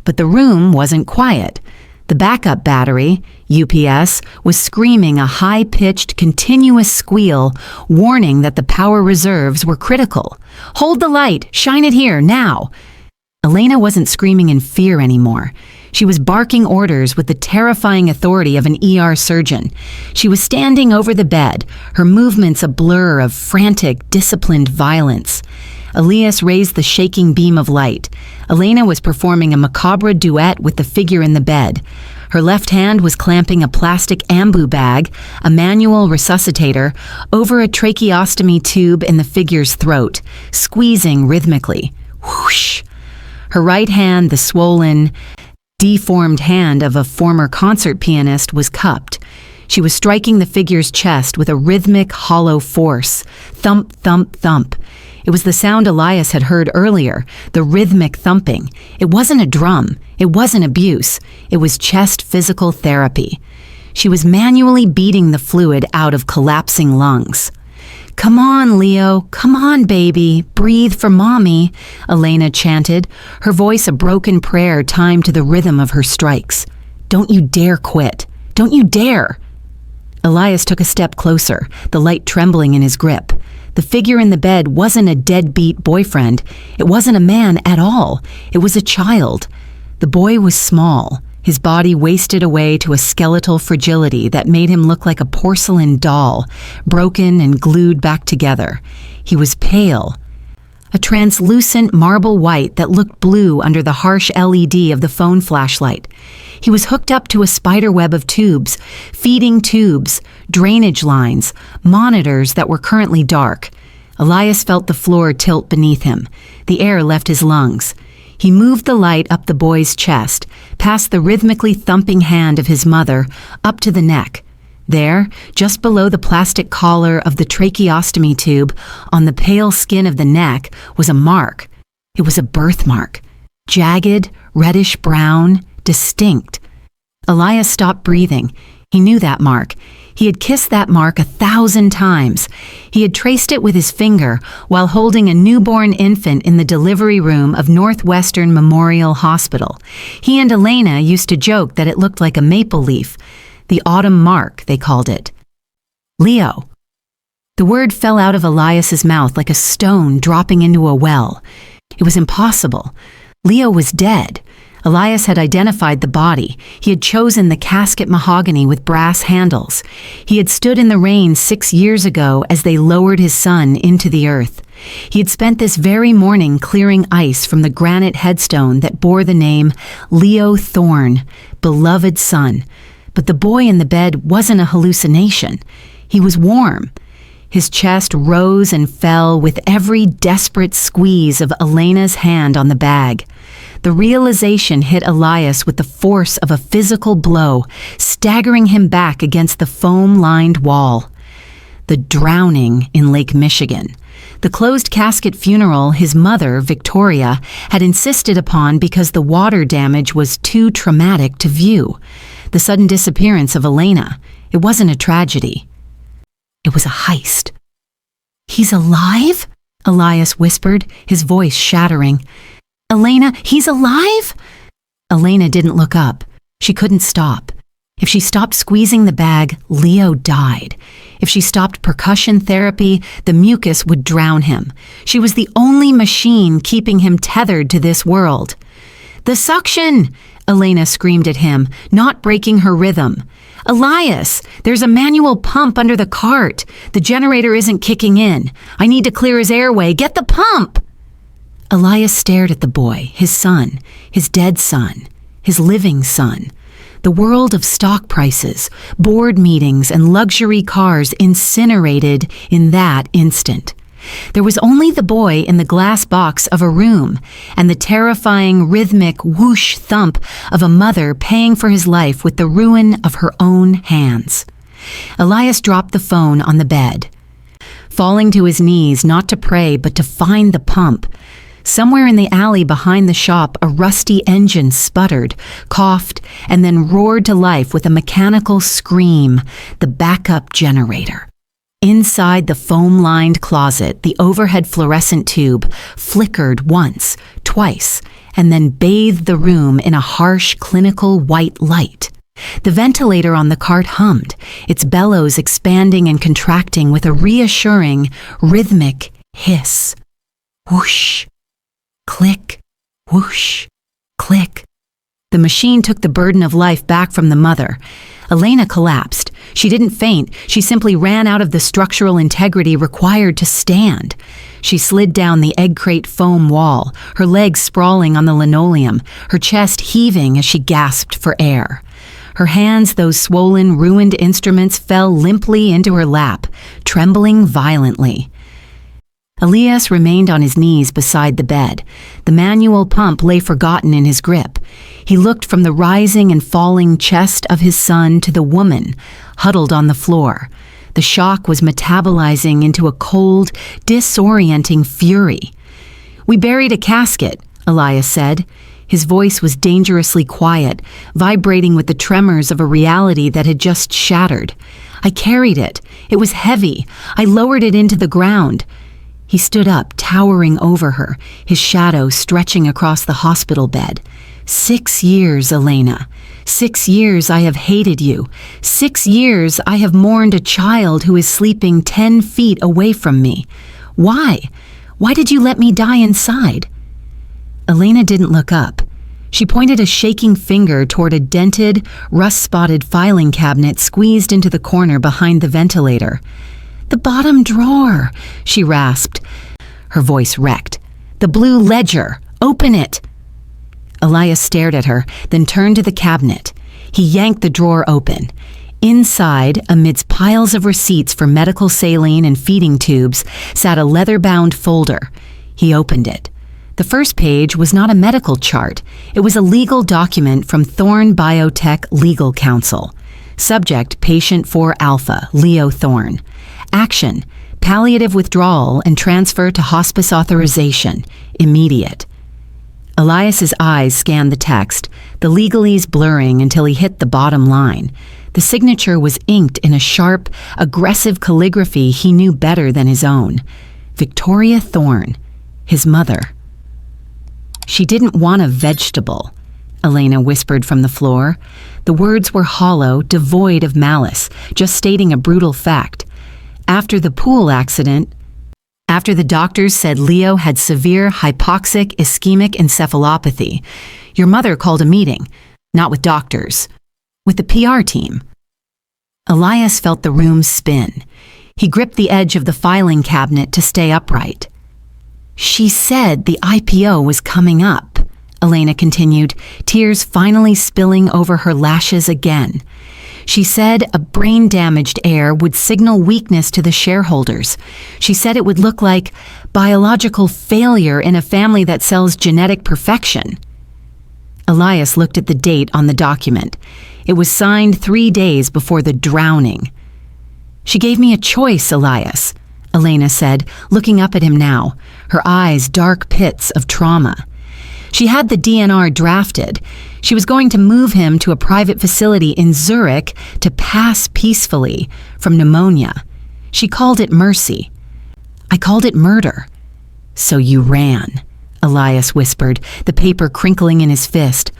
But the room wasn't quiet. The backup battery, UPS, was screaming a high-pitched, continuous squeal, warning that the power reserves were critical. "Hold the light! Shine it here, now!" Elena wasn't screaming in fear anymore. She was barking orders with the terrifying authority of an ER surgeon. She was standing over the bed, her movements a blur of frantic, disciplined violence. Elias raised the shaking beam of light. Elena was performing a macabre duet with the figure in the bed. Her left hand was clamping a plastic ambu bag, a manual resuscitator, over a tracheostomy tube in the figure's throat, squeezing rhythmically. Whoosh! Her right hand, the swollen, deformed hand of a former concert pianist, was cupped. She was striking the figure's chest with a rhythmic, hollow force. Thump, thump, thump. It was the sound Elias had heard earlier, the rhythmic thumping. It wasn't a drum. It wasn't abuse. It was chest physical therapy. She was manually beating the fluid out of collapsing lungs. "Come on, Leo. Come on, baby. Breathe for mommy," Elena chanted, her voice a broken prayer timed to the rhythm of her strikes. "Don't you dare quit. Don't you dare." Elias took a step closer, the light trembling in his grip. The figure in the bed wasn't a deadbeat boyfriend. It wasn't a man at all. It was a child. The boy was small, his body wasted away to a skeletal fragility that made him look like a porcelain doll, broken and glued back together. He was pale, a translucent marble white that looked blue under the harsh LED of the phone flashlight. He was hooked up to a spiderweb of tubes, feeding tubes, drainage lines, monitors that were currently dark. Elias felt the floor tilt beneath him. The air left his lungs. He moved the light up the boy's chest, past the rhythmically thumping hand of his mother, up to the neck. There, just below the plastic collar of the tracheostomy tube, on the pale skin of the neck, was a mark. It was a birthmark. Jagged, reddish-brown, distinct. Elias stopped breathing. He knew that mark. He had kissed that mark 1,000 times. He had traced it with his finger while holding a newborn infant in the delivery room of Northwestern Memorial Hospital. He and Elena used to joke that it looked like a maple leaf. The autumn mark, they called it. Leo. The word fell out of Elias's mouth like a stone dropping into a well. It was impossible. Leo was dead. Elias had identified the body. He had chosen the casket mahogany with brass handles. He had stood in the rain 6 years ago as they lowered his son into the earth. He had spent this very morning clearing ice from the granite headstone that bore the name Leo Thorne, beloved son. But the boy in the bed wasn't a hallucination. He was warm. His chest rose and fell with every desperate squeeze of Elena's hand on the bag. The realization hit Elias with the force of a physical blow, staggering him back against the foam-lined wall. The drowning in Lake Michigan. The closed casket funeral his mother, Victoria, had insisted upon because the water damage was too traumatic to view. The sudden disappearance of Elena. It wasn't a tragedy. It was a heist. "He's alive?" Elias whispered, his voice shattering. "Elena, he's alive?" Elena didn't look up. She couldn't stop. If she stopped squeezing the bag, Leo died. If she stopped percussion therapy, the mucus would drown him. She was the only machine keeping him tethered to this world. "The suction!" Elena screamed at him, not breaking her rhythm. "Elias, there's a manual pump under the cart. The generator isn't kicking in. I need to clear his airway. Get the pump!" Elias stared at the boy, his son, his dead son, his living son. The world of stock prices, board meetings, and luxury cars incinerated in that instant. There was only the boy in the glass box of a room and the terrifying rhythmic whoosh thump of a mother paying for his life with the ruin of her own hands. Elias dropped the phone on the bed, falling to his knees not to pray but to find the pump. Somewhere in the alley behind the shop, a rusty engine sputtered, coughed, and then roared to life with a mechanical scream, the backup generator. Inside the foam-lined closet, the overhead fluorescent tube flickered once, twice, and then bathed the room in a harsh, clinical white light. The ventilator on the cart hummed, its bellows expanding and contracting with a reassuring, rhythmic hiss. Whoosh! Click, whoosh, click. The machine took the burden of life back from the mother. Elena collapsed. She didn't faint. She simply ran out of the structural integrity required to stand. She slid down the egg crate foam wall, her legs sprawling on the linoleum, her chest heaving as she gasped for air. Her hands, those swollen, ruined instruments, fell limply into her lap, trembling violently. Elias remained on his knees beside the bed. The manual pump lay forgotten in his grip. He looked from the rising and falling chest of his son to the woman, huddled on the floor. The shock was metabolizing into a cold, disorienting fury. "We buried a casket," Elias said. His voice was dangerously quiet, vibrating with the tremors of a reality that had just shattered. "I carried it. It was heavy. I lowered it into the ground." He stood up, towering over her, his shadow stretching across the hospital bed. 6 years, Elena. 6 years I have hated you. 6 years I have mourned a child who is sleeping 10 feet away from me. Why? Why did you let me die inside?" Elena didn't look up. She pointed a shaking finger toward a dented, rust-spotted filing cabinet squeezed into the corner behind the ventilator. "The bottom drawer," she rasped. Her voice wrecked. "The blue ledger. Open it." Elias stared at her, then turned to the cabinet. He yanked the drawer open. Inside, amidst piles of receipts for medical saline and feeding tubes, sat a leather-bound folder. He opened it. The first page was not a medical chart. It was a legal document from Thorne Biotech Legal Counsel. Subject, Patient 4 Alpha, Leo Thorne. Action, palliative withdrawal and transfer to hospice authorization, immediate. Elias's eyes scanned the text, the legalese blurring until he hit the bottom line. The signature was inked in a sharp, aggressive calligraphy he knew better than his own. Victoria Thorne, his mother. "She didn't want a vegetable," Elena whispered from the floor. The words were hollow, devoid of malice, just stating a brutal fact. After the pool accident, after the doctors said Leo had severe hypoxic ischemic encephalopathy, your mother called a meeting, not with doctors, with the PR team. Elias felt the room spin. He gripped the edge of the filing cabinet to stay upright. "She said the IPO was coming up," Elena continued, tears finally spilling over her lashes again. "She said a brain-damaged heir would signal weakness to the shareholders. She said it would look like biological failure in a family that sells genetic perfection." Elias looked at the date on the document. It was signed 3 days before the drowning. "She gave me a choice, Elias," Elena said, looking up at him now, her eyes dark pits of trauma. She had the DNR drafted. She was going to move him to a private facility in Zurich to pass peacefully from pneumonia. She called it mercy. I called it murder. "So you ran," Elias whispered, the paper crinkling in his fist.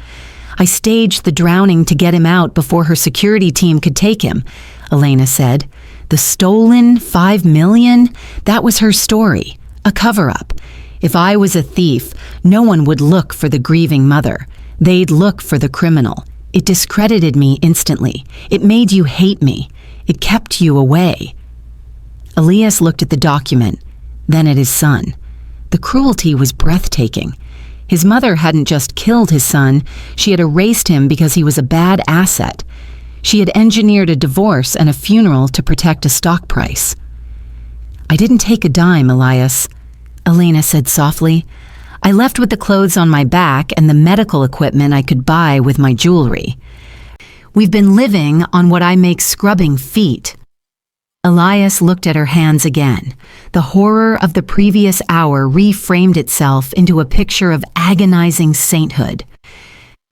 "I staged the drowning to get him out before her security team could take him," Elena said. "The stolen $5 million, that was her story, a cover-up. If I was a thief, no one would look for the grieving mother. They'd look for the criminal. It discredited me instantly. It made you hate me. It kept you away." Elias looked at the document, then at his son. The cruelty was breathtaking. His mother hadn't just killed his son, she had erased him because he was a bad asset. She had engineered a divorce and a funeral to protect a stock price. "I didn't take a dime, Elias," Elena said softly. "I left with the clothes on my back and the medical equipment I could buy with my jewelry. We've been living on what I make scrubbing feet." Elias looked at her hands again. The horror of the previous hour reframed itself into a picture of agonizing sainthood.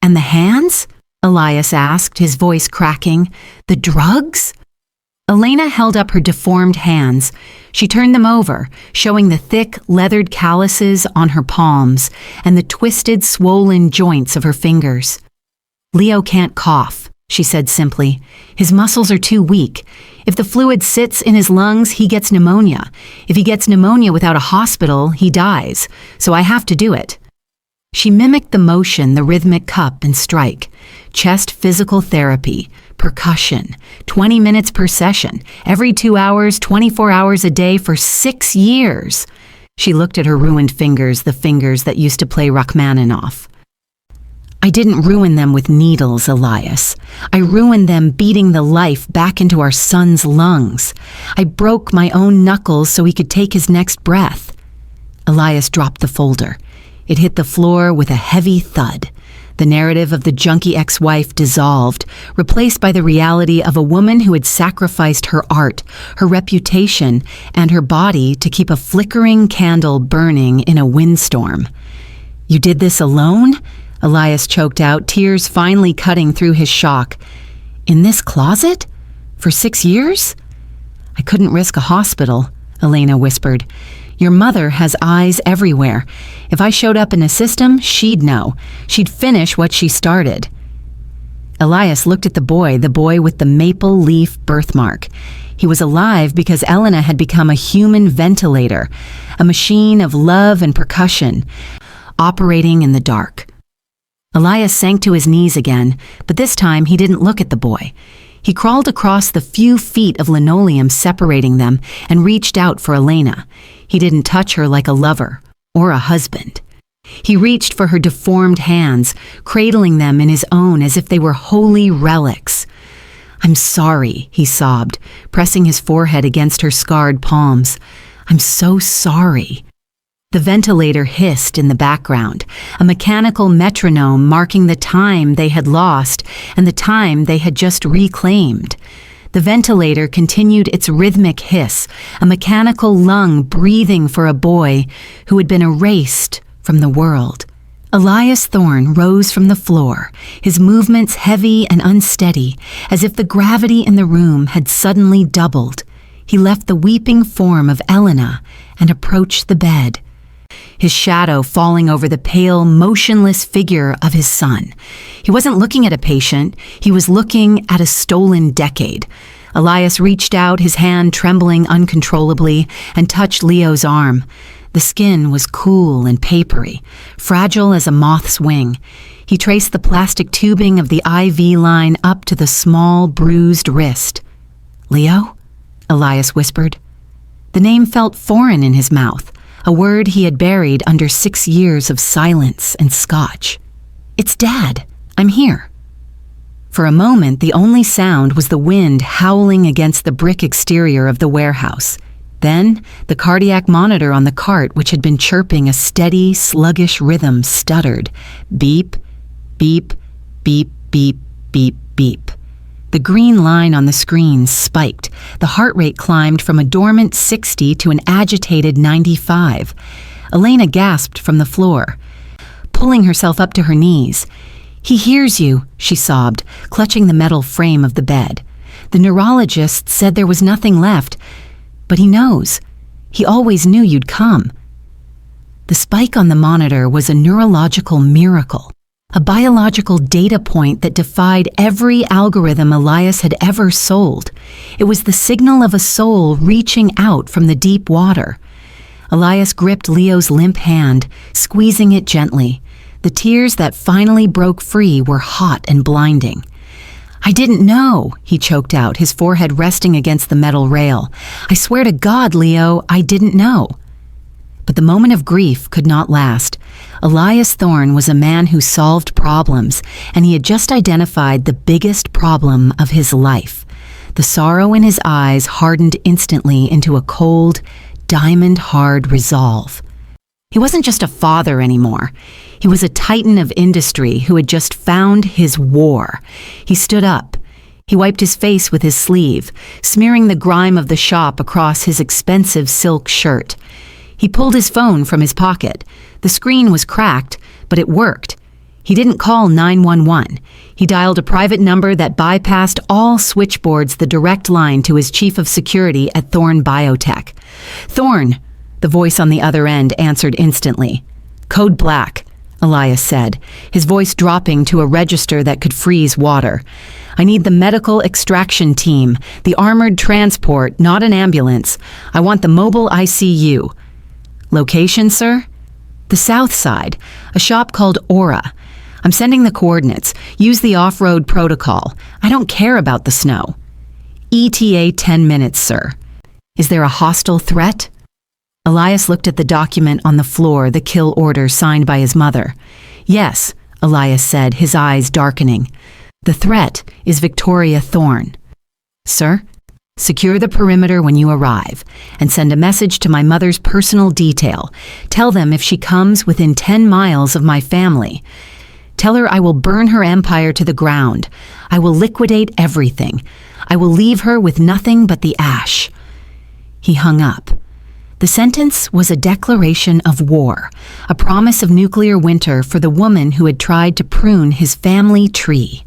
"And the hands?" Elias asked, his voice cracking. "The drugs?" Elena held up her deformed hands. She turned them over, showing the thick, leathered calluses on her palms and the twisted, swollen joints of her fingers. "Leo can't cough," she said simply. "His muscles are too weak. If the fluid sits in his lungs, he gets pneumonia. If he gets pneumonia without a hospital, he dies. So I have to do it." She mimicked the motion, the rhythmic cup and strike. Chest physical therapy, percussion, 20 minutes per session, every 2 hours, 24 hours a day for 6 years. She looked at her ruined fingers, the fingers that used to play Rachmaninoff. "I didn't ruin them with needles, Elias. I ruined them beating the life back into our son's lungs. I broke my own knuckles so he could take his next breath." Elias dropped the folder. It hit the floor with a heavy thud. The narrative of the junkie ex-wife dissolved, replaced by the reality of a woman who had sacrificed her art, her reputation, and her body to keep a flickering candle burning in a windstorm. "You did this alone?" Elias choked out, tears finally cutting through his shock. "In this closet? For 6 years?" "I couldn't risk a hospital," Elena whispered. "Your mother has eyes everywhere. If I showed up in a system, she'd know. She'd finish what she started." Elias looked at the boy with the maple leaf birthmark. He was alive because Elena had become a human ventilator, a machine of love and percussion, operating in the dark. Elias sank to his knees again, but this time he didn't look at the boy. He crawled across the few feet of linoleum separating them and reached out for Elena. He didn't touch her like a lover or a husband. He reached for her deformed hands, cradling them in his own as if they were holy relics. "I'm sorry," he sobbed, pressing his forehead against her scarred palms. "I'm so sorry." The ventilator hissed in the background, a mechanical metronome marking the time they had lost and the time they had just reclaimed. The ventilator continued its rhythmic hiss, a mechanical lung breathing for a boy who had been erased from the world. Elias Thorne rose from the floor, his movements heavy and unsteady, as if the gravity in the room had suddenly doubled. He left the weeping form of Elena and approached the bed, his shadow falling over the pale, motionless figure of his son. He wasn't looking at a patient, he was looking at a stolen decade. Elias reached out, his hand trembling uncontrollably, and touched Leo's arm. The skin was cool and papery, fragile as a moth's wing. He traced the plastic tubing of the IV line up to the small, bruised wrist. "Leo?" Elias whispered. The name felt foreign in his mouth, a word he had buried under 6 years of silence and scotch. "It's Dad. I'm here." For a moment, the only sound was the wind howling against the brick exterior of the warehouse. Then, the cardiac monitor on the cart, which had been chirping a steady, sluggish rhythm, stuttered. Beep, beep, beep, beep, beep, beep. The green line on the screen spiked. The heart rate climbed from a dormant 60 to an agitated 95. Elena gasped from the floor, pulling herself up to her knees. "He hears you," she sobbed, clutching the metal frame of the bed. "The neurologist said there was nothing left, but he knows. He always knew you'd come." The spike on the monitor was a neurological miracle, a biological data point that defied every algorithm Elias had ever sold. It was the signal of a soul reaching out from the deep water. Elias gripped Leo's limp hand, squeezing it gently. The tears that finally broke free were hot and blinding. "I didn't know," he choked out, his forehead resting against the metal rail. "I swear to God, Leo, I didn't know." But the moment of grief could not last. Elias Thorne was a man who solved problems, and he had just identified the biggest problem of his life. The sorrow in his eyes hardened instantly into a cold, diamond-hard resolve. He wasn't just a father anymore. He was a titan of industry who had just found his war. He stood up. He wiped his face with his sleeve, smearing the grime of the shop across his expensive silk shirt. He pulled his phone from his pocket. The screen was cracked, but it worked. He didn't call 911. He dialed a private number that bypassed all switchboards, the direct line to his chief of security at Thorne Biotech. "Thorne," the voice on the other end answered instantly. "Code black," Elias said, his voice dropping to a register that could freeze water. "I need the medical extraction team, the armored transport, not an ambulance. I want the mobile ICU. Location, sir? The south side, a shop called Aura. I'm sending the coordinates. Use the off-road protocol. I don't care about the snow. ETA 10 minutes, sir. Is there a hostile threat?" Elias looked at the document on the floor, the kill order signed by his mother. "Yes," Elias said, his eyes darkening. "The threat is Victoria Thorne. Sir, secure the perimeter when you arrive, and send a message to my mother's personal detail. Tell them if she comes within 10 miles of my family. Tell her I will burn her empire to the ground. I will liquidate everything. I will leave her with nothing but the ash." He hung up. The sentence was a declaration of war, a promise of nuclear winter for the woman who had tried to prune his family tree.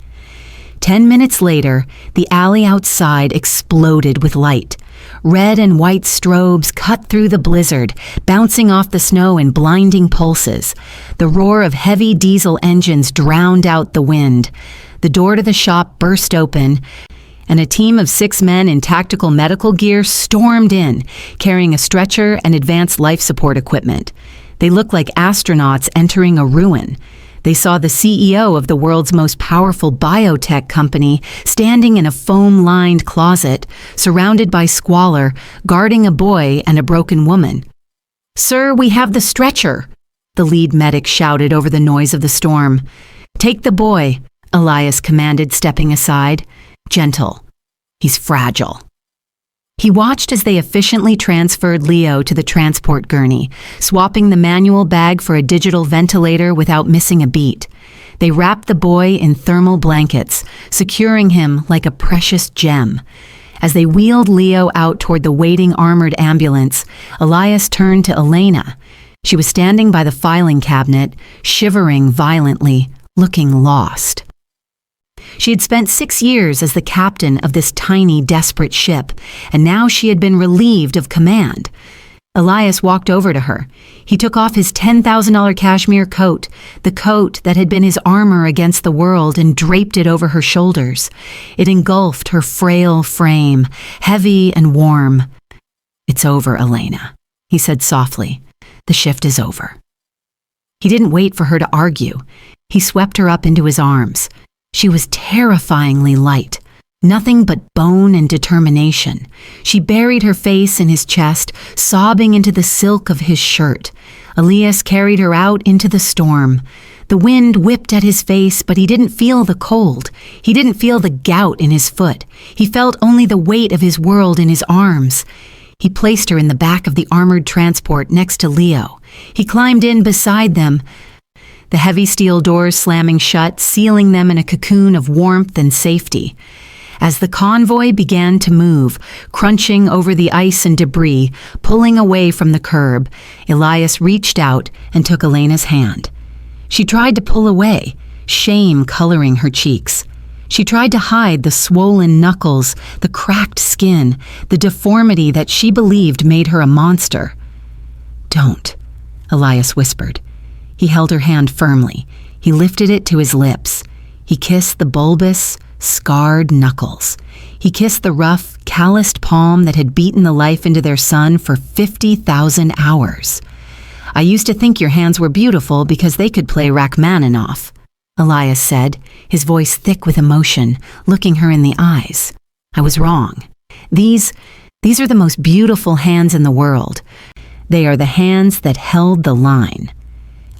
10 minutes later, the alley outside exploded with light. Red and white strobes cut through the blizzard, bouncing off the snow in blinding pulses. The roar of heavy diesel engines drowned out the wind. The door to the shop burst open, and a team of 6 men in tactical medical gear stormed in, carrying a stretcher and advanced life support equipment. They looked like astronauts entering a ruin. They saw the CEO of the world's most powerful biotech company standing in a foam-lined closet, surrounded by squalor, guarding a boy and a broken woman. "Sir, we have the stretcher," the lead medic shouted over the noise of the storm. "Take the boy," Elias commanded, stepping aside. "Gentle. He's fragile." He watched as they efficiently transferred Leo to the transport gurney, swapping the manual bag for a digital ventilator without missing a beat. They wrapped the boy in thermal blankets, securing him like a precious gem. As they wheeled Leo out toward the waiting armored ambulance, Elias turned to Elena. She was standing by the filing cabinet, shivering violently, looking lost. She had spent 6 years as the captain of this tiny, desperate ship, and now she had been relieved of command. Elias walked over to her. He took off his $10,000 cashmere coat, the coat that had been his armor against the world, and draped it over her shoulders. It engulfed her frail frame, heavy and warm. "It's over, Elena," he said softly. "The shift is over." He didn't wait for her to argue. He swept her up into his arms. She was terrifyingly light, nothing but bone and determination. She buried her face in his chest, sobbing into the silk of his shirt. Elias carried her out into the storm. The wind whipped at his face, but he didn't feel the cold. He didn't feel the gout in his foot. He felt only the weight of his world in his arms. He placed her in the back of the armored transport next to Leo. He climbed in beside them, the heavy steel doors slamming shut, sealing them in a cocoon of warmth and safety. As the convoy began to move, crunching over the ice and debris, pulling away from the curb, Elias reached out and took Elena's hand. She tried to pull away, shame coloring her cheeks. She tried to hide the swollen knuckles, the cracked skin, the deformity that she believed made her a monster. "Don't," Elias whispered. He held her hand firmly. He lifted it to his lips. He kissed the bulbous, scarred knuckles. He kissed the rough, calloused palm that had beaten the life into their son for 50,000 hours. "I used to think your hands were beautiful because they could play Rachmaninoff," Elias said, his voice thick with emotion, looking her in the eyes. "I was wrong. These are the most beautiful hands in the world. They are the hands that held the line."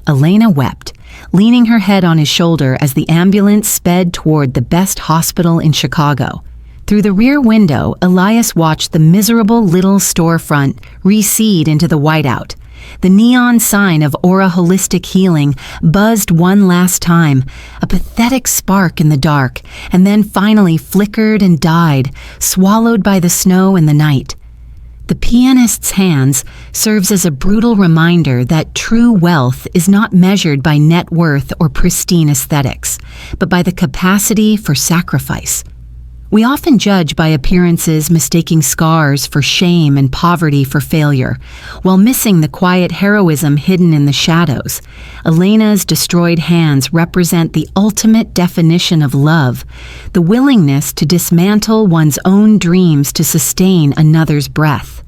Elena wept, leaning her head on his shoulder as the ambulance sped toward the best hospital in Chicago. Through the rear window, Elias watched the miserable little storefront recede into the whiteout. The neon sign of Aura Holistic Healing buzzed one last time, a pathetic spark in the dark, and then finally flickered and died, swallowed by the snow and the night. The pianist's hands serves as a brutal reminder that true wealth is not measured by net worth or pristine aesthetics, but by the capacity for sacrifice. We often judge by appearances, mistaking scars for shame and poverty for failure, while missing the quiet heroism hidden in the shadows. Elena's destroyed hands represent the ultimate definition of love, the willingness to dismantle one's own dreams to sustain another's breath.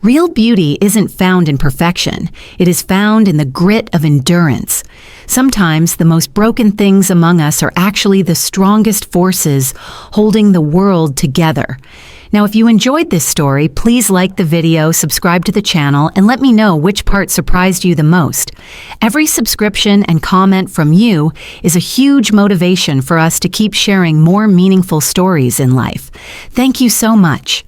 Real beauty isn't found in perfection. It is found in the grit of endurance. Sometimes the most broken things among us are actually the strongest forces holding the world together. Now, if you enjoyed this story, please like the video, subscribe to the channel, and let me know which part surprised you the most. Every subscription and comment from you is a huge motivation for us to keep sharing more meaningful stories in life. Thank you so much.